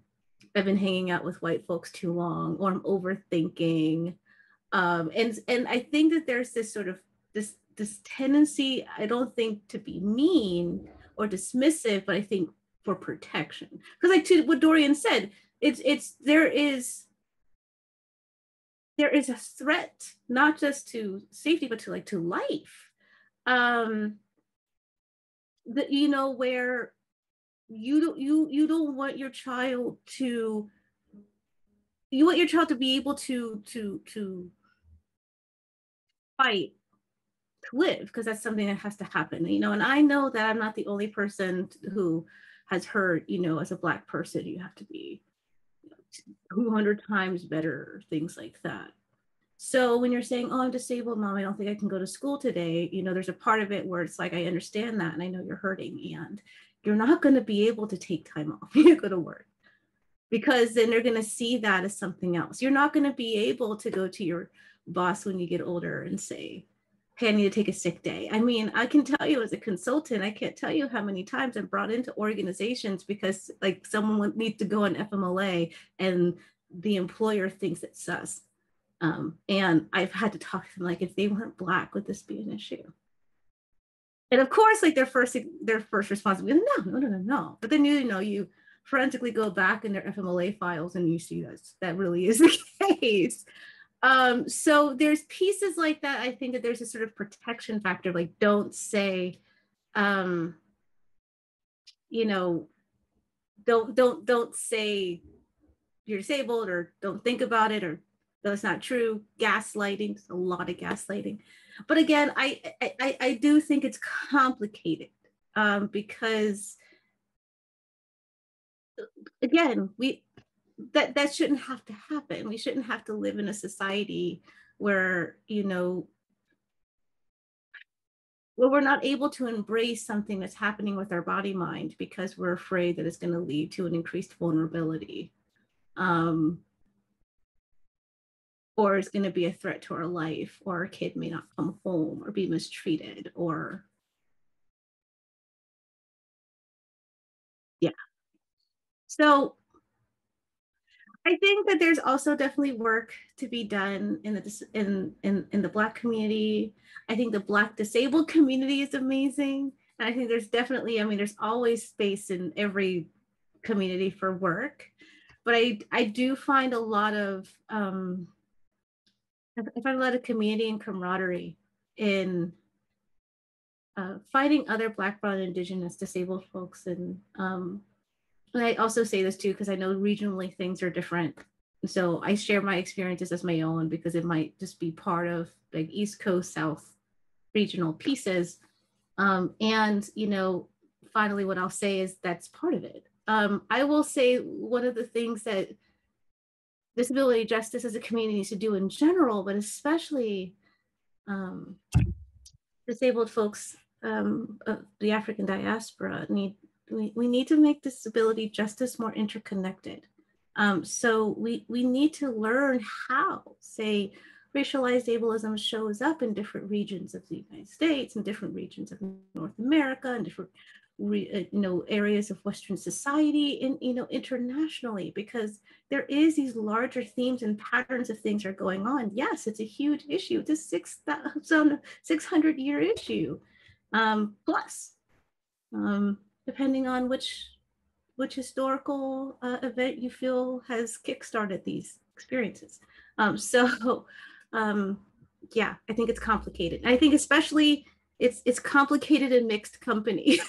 been hanging out with white folks too long, or I'm overthinking. And I think that there's this sort of this tendency, I don't think to be mean or dismissive, but I think for protection. Because like to what Dorian said, there is a threat, not just to safety, but to life. That, you know, where you don't want your child to, you want your child to be able to fight to live, because that's something that has to happen, you know. And I know that I'm not the only person who has heard, you know, as a Black person, you have to be 200 times better, things like that. So when you're saying, oh, I'm disabled, mom, I don't think I can go to school today, you know, there's a part of it where it's like, I understand that, and I know you're hurting, and you're not going to be able to take time off when you go to work, because then they're going to see that as something else. You're not going to be able to go to your boss when you get older and say, hey, I need to take a sick day. I mean, I can tell you as a consultant, I can't tell you how many times I'm brought into organizations because like someone needs to go on FMLA and the employer thinks it's sus. And I've had to talk to them, like, if they weren't Black, would this be an issue? And of course, like their first response would be, no. But then, you know, you forensically go back in their FMLA files and you see that really is the case. So there's pieces like that. I think that there's a sort of protection factor, like don't say, you know, don't say you're disabled, or don't think about it, or that's not true. Gaslighting, a lot of gaslighting. But again, I do think it's complicated, because again, that shouldn't have to happen. We shouldn't have to live in a society where, you know, where we're not able to embrace something that's happening with our body mind because we're afraid that it's going to lead to an increased vulnerability, or it's going to be a threat to our life, or a kid may not come home or be mistreated, or yeah. So I think that there's also definitely work to be done in the Black community. I think the Black disabled community is amazing. And I think there's definitely, I mean, there's always space in every community for work. But I do find a lot of, I find a lot of community and camaraderie in finding other Black, Brown, Indigenous, disabled folks. And I also say this too, because I know regionally things are different. So I share my experiences as my own, because it might just be part of like East Coast, South regional pieces. And, you know, finally, what I'll say is that's part of it. I will say one of the things that disability justice as a community needs to do in general, but especially disabled folks of the African diaspora we need to make disability justice more interconnected. So we need to learn how, say, racialized ableism shows up in different regions of the United States, and different regions of North America, and different areas of Western society, and internationally, because there is these larger themes and patterns of things are going on. Yes, it's a huge issue. It's a 600-year issue plus. Depending on which historical event you feel has kickstarted these experiences. Yeah, I think it's complicated. I think especially it's complicated in mixed company.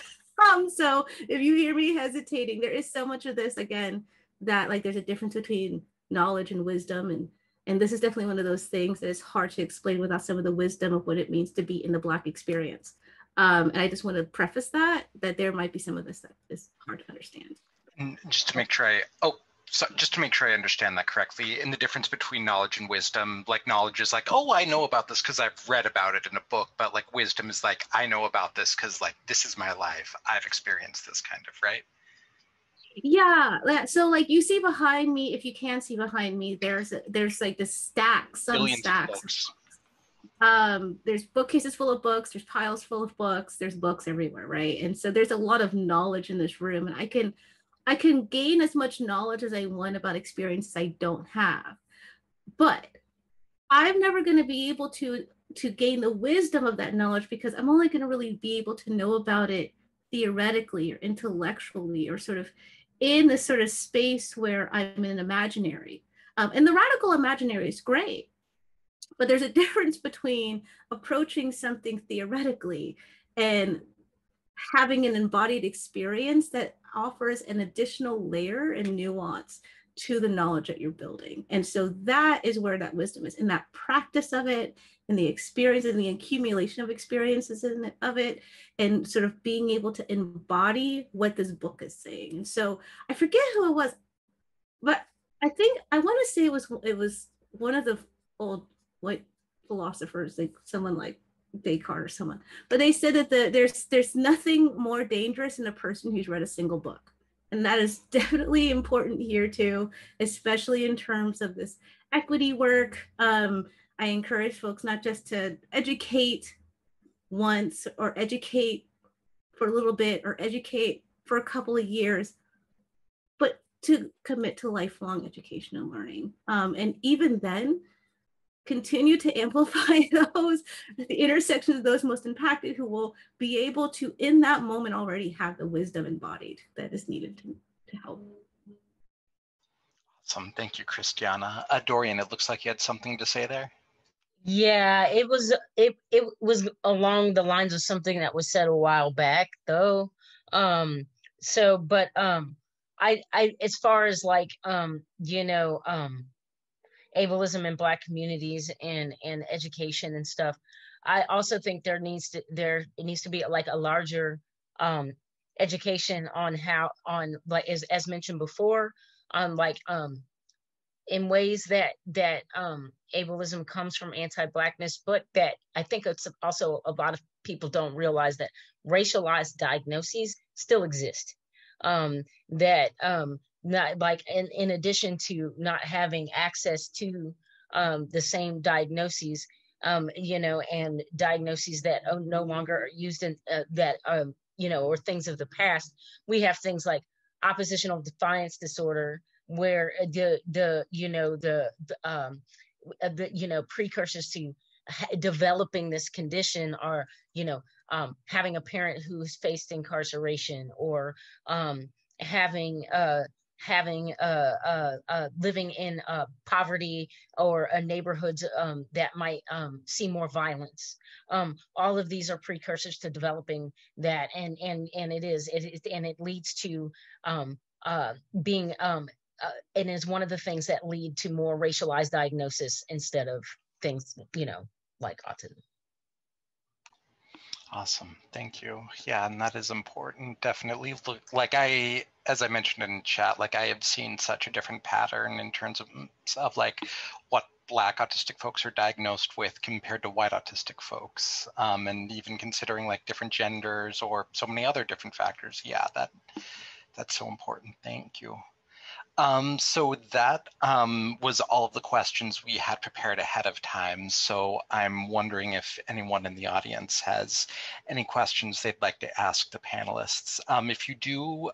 So if you hear me hesitating, there is so much of this, again, that like there's a difference between knowledge and wisdom, and this is definitely one of those things that is hard to explain without some of the wisdom of what it means to be in the Black experience. And I just want to preface that there might be some of this that is hard to understand. And just to make sure I understand that correctly, in the difference between knowledge and wisdom, like knowledge is like, oh, I know about this because I've read about it in a book, but like wisdom is like, I know about this because like this is my life. I've experienced this, kind of, right? Yeah. So like you see behind me, if you can see behind me, there's like this stack, Billions stacks. Of books. There's bookcases full of books, there's piles full of books, there's books everywhere, right? And so there's a lot of knowledge in this room, and I can gain as much knowledge as I want about experiences I don't have, but I'm never going to be able to gain the wisdom of that knowledge, because I'm only going to really be able to know about it theoretically or intellectually or sort of in this sort of space where I'm in imaginary. And the radical imaginary is great, but there's a difference between approaching something theoretically and having an embodied experience that offers an additional layer and nuance to the knowledge that you're building. And so that is where that wisdom is, in that practice of it, in the experience and the accumulation of experiences of it, and sort of being able to embody what this book is saying. And so I forget who it was, but I think I want to say it was one of the old white philosophers, like someone like Descartes or someone, but they said that there's nothing more dangerous than a person who's read a single book. And that is definitely important here too, especially in terms of this equity work. I encourage folks not just to educate once or educate for a little bit or educate for a couple of years, but to commit to lifelong education and learning. And even then, continue to amplify those, the intersections of those most impacted, who will be able to, in that moment, already have the wisdom embodied that is needed to help. Awesome. Thank you, Christiana. Dorian, it looks like you had something to say there. Yeah, it was along the lines of something that was said a while back, though. I as far as like ableism in Black communities and education and stuff, I also think it needs to be like a larger education on how, on like as mentioned before, on like in ways that ableism comes from anti-Blackness, but that I think it's also a lot of people don't realize that racialized diagnoses still exist. Not like in addition to not having access to the same diagnoses, and diagnoses that are no longer used in or things of the past. We have things like oppositional defiance disorder, where the precursors to developing this condition are having a parent who's faced incarceration, or living in poverty, or neighborhoods that might see more violence. All of these are precursors to developing that, and it leads to being and is one of the things that lead to more racialized diagnosis instead of things like autism. Awesome. Thank you. Yeah, and that is important. Definitely. Look, as I mentioned in chat, like I have seen such a different pattern in terms of like what Black autistic folks are diagnosed with compared to white autistic folks, and even considering like different genders or so many other different factors. Yeah, that's so important. Thank you. So that was all of the questions we had prepared ahead of time. So I'm wondering if anyone in the audience has any questions they'd like to ask the panelists. If you do,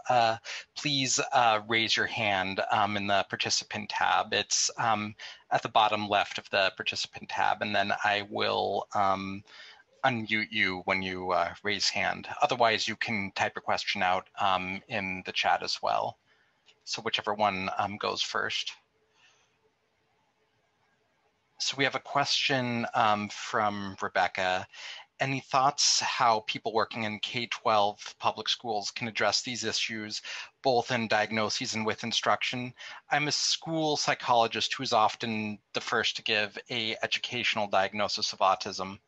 please raise your hand in the participant tab. It's at the bottom left of the participant tab, and then I will unmute you when you raise hand. Otherwise, you can type your question out in the chat as well. So whichever one goes first. So we have a question from Rebecca. Any thoughts how people working in K-12 public schools can address these issues, both in diagnoses and with instruction? I'm a school psychologist who is often the first to give an educational diagnosis of autism.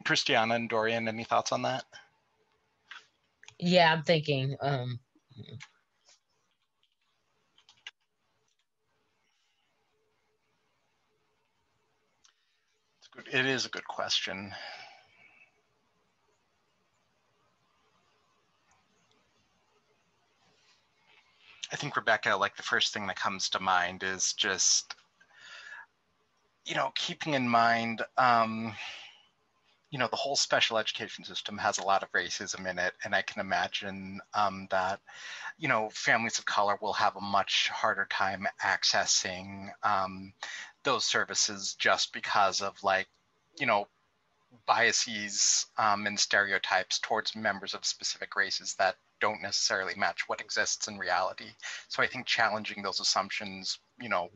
Christiana and Dorian, any thoughts on that? Yeah, I'm thinking. It is a good question. I think, Rebecca, like the first thing that comes to mind is just, keeping in mind, the whole special education system has a lot of racism in it. And I can imagine that, families of color will have a much harder time accessing those services just because of like you know, biases and stereotypes towards members of specific races that don't necessarily match what exists in reality. So I think challenging those assumptions, you know,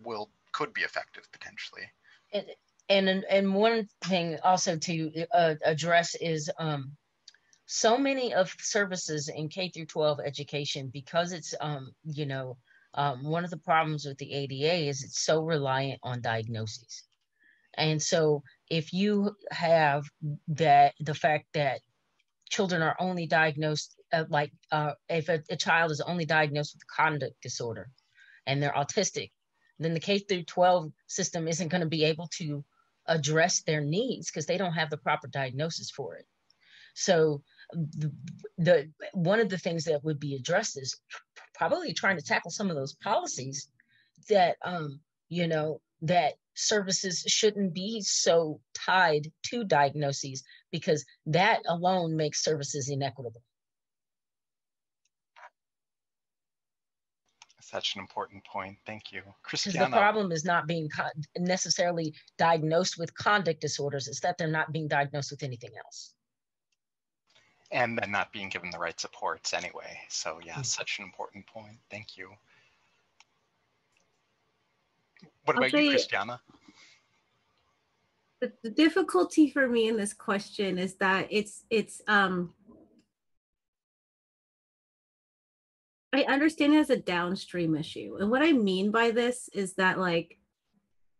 could be effective potentially. And one thing also to address is so many of services in K through 12 education, because it's you know, one of the problems with the ADA is it's so reliant on diagnoses. And so if you have the fact that children are only diagnosed, if a child is only diagnosed with conduct disorder and they're autistic, then the K through 12 system isn't going to be able to address their needs because they don't have the proper diagnosis for it. So the one of the things that would be addressed is probably trying to tackle some of those policies that you know, that services shouldn't be so tied to diagnoses, because that alone makes services inequitable. Such an important point. Thank you. Because the problem is not being necessarily diagnosed with conduct disorders, it's that they're not being diagnosed with anything else. And then not being given the right supports anyway. So yeah, such an important point. Thank you. What about you, Christiana? The difficulty for me in this question is that it's I understand it as a downstream issue. And what I mean by this is that, like,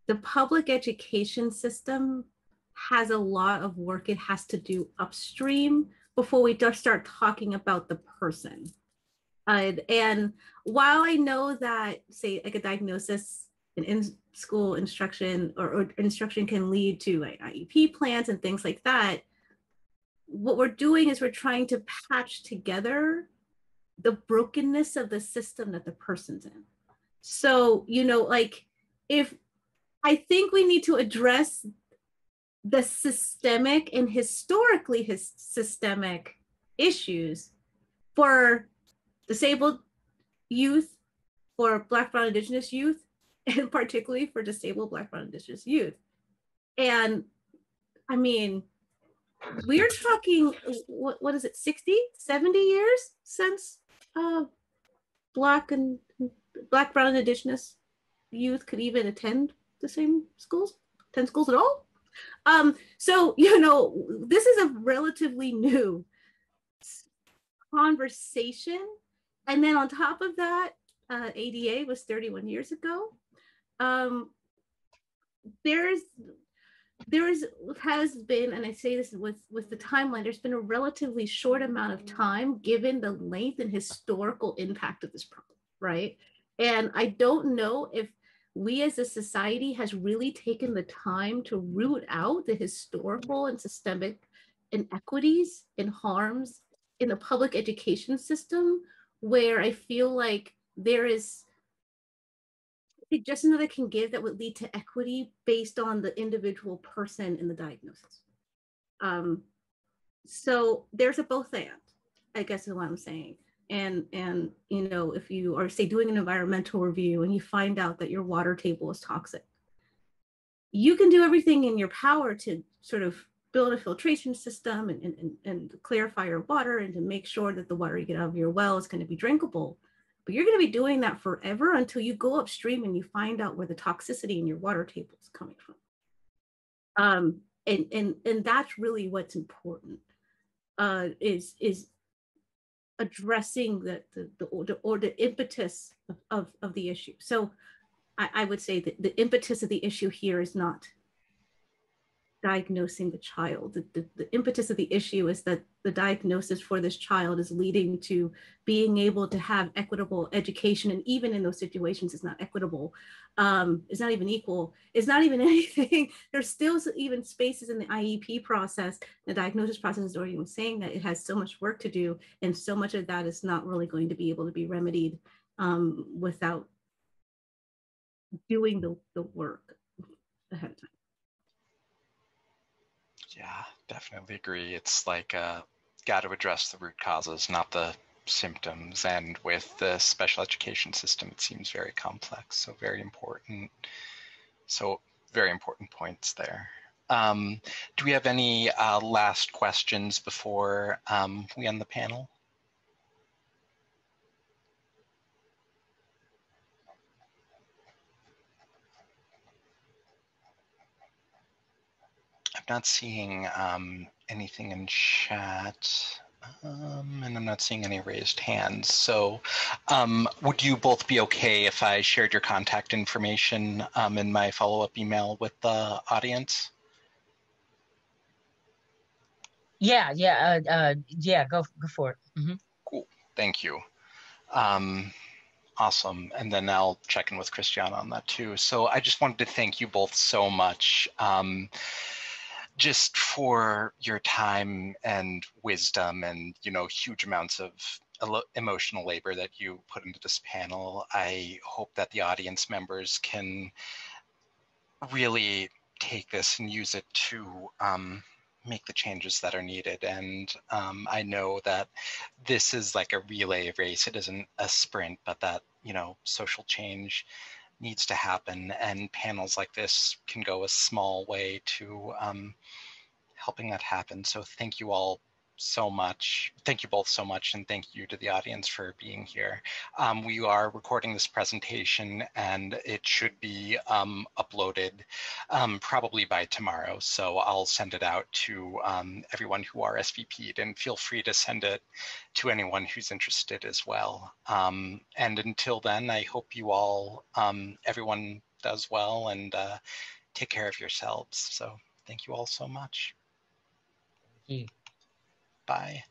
the public education system has a lot of work it has to do upstream before we start talking about the person. And while I know that, say, like a diagnosis and in-school instruction or instruction can lead to like IEP plans and things like that, what we're doing is we're trying to patch together the brokenness of the system that the person's in. So, you know, like, if I think we need to address the systemic and historically systemic issues for disabled youth, for Black, Brown, Indigenous youth, and particularly for disabled Black, Brown, Indigenous youth. And I mean, we're talking, what is it, 60, 70 years since Black, Brown, and Indigenous youth could even attend the same schools, attend schools at all. So, you know, this is a relatively new conversation. And then on top of that, ADA was 31 years ago. Has been, and I say this with the timeline, there's been a relatively short amount of time given the length and historical impact of this problem, right? And I don't know if we as a society has really taken the time to root out the historical and systemic inequities and harms in the public education system, where I feel like there is suggestion that I can give that would lead to equity based on the individual person in the diagnosis. So there's a both and, I guess is what I'm saying. And you know, if you are, say, doing an environmental review and you find out that your water table is toxic, you can do everything in your power to sort of build a filtration system and clarify your water and to make sure that the water you get out of your well is going to be drinkable. But you're going to be doing that forever until you go upstream and you find out where the toxicity in your water table is coming from. And that's really what's important, is addressing the impetus of the issue. So I would say that the impetus of the issue here is not diagnosing the child. The impetus of the issue is that the diagnosis for this child is leading to being able to have equitable education. And even in those situations, it's not equitable. It's not even equal. It's not even anything. There's still even spaces in the IEP process, the diagnosis process, is already saying that it has so much work to do. And so much of that is not really going to be able to be remedied without doing the work ahead of time. Yeah, definitely agree. It's like got to address the root causes, not the symptoms. And with the special education system, it seems very complex. So very important. So very important points there. Do we have any last questions before we end the panel? I'm not seeing anything in chat, and I'm not seeing any raised hands. So would you both be okay if I shared your contact information in my follow-up email with the audience? Yeah, go for it. Mm-hmm. Cool, thank you. Awesome, and then I'll check in with Christiana on that too. So I just wanted to thank you both so much. Just for your time and wisdom and, you know, huge amounts of emotional labor that you put into this panel. I hope that the audience members can really take this and use it to make the changes that are needed. And I know that this is like a relay race. It isn't a sprint, but that, you know, social change needs to happen, and panels like this can go a small way to helping that happen. So thank you all so much. Thank you both so much, and thank you to the audience for being here. We are recording this presentation, and it should be uploaded probably by tomorrow. So I'll send it out to everyone who RSVP'd, and feel free to send it to anyone who's interested as well. And until then, I hope you all, everyone does well, and take care of yourselves. So thank you all so much. Thank you. Bye.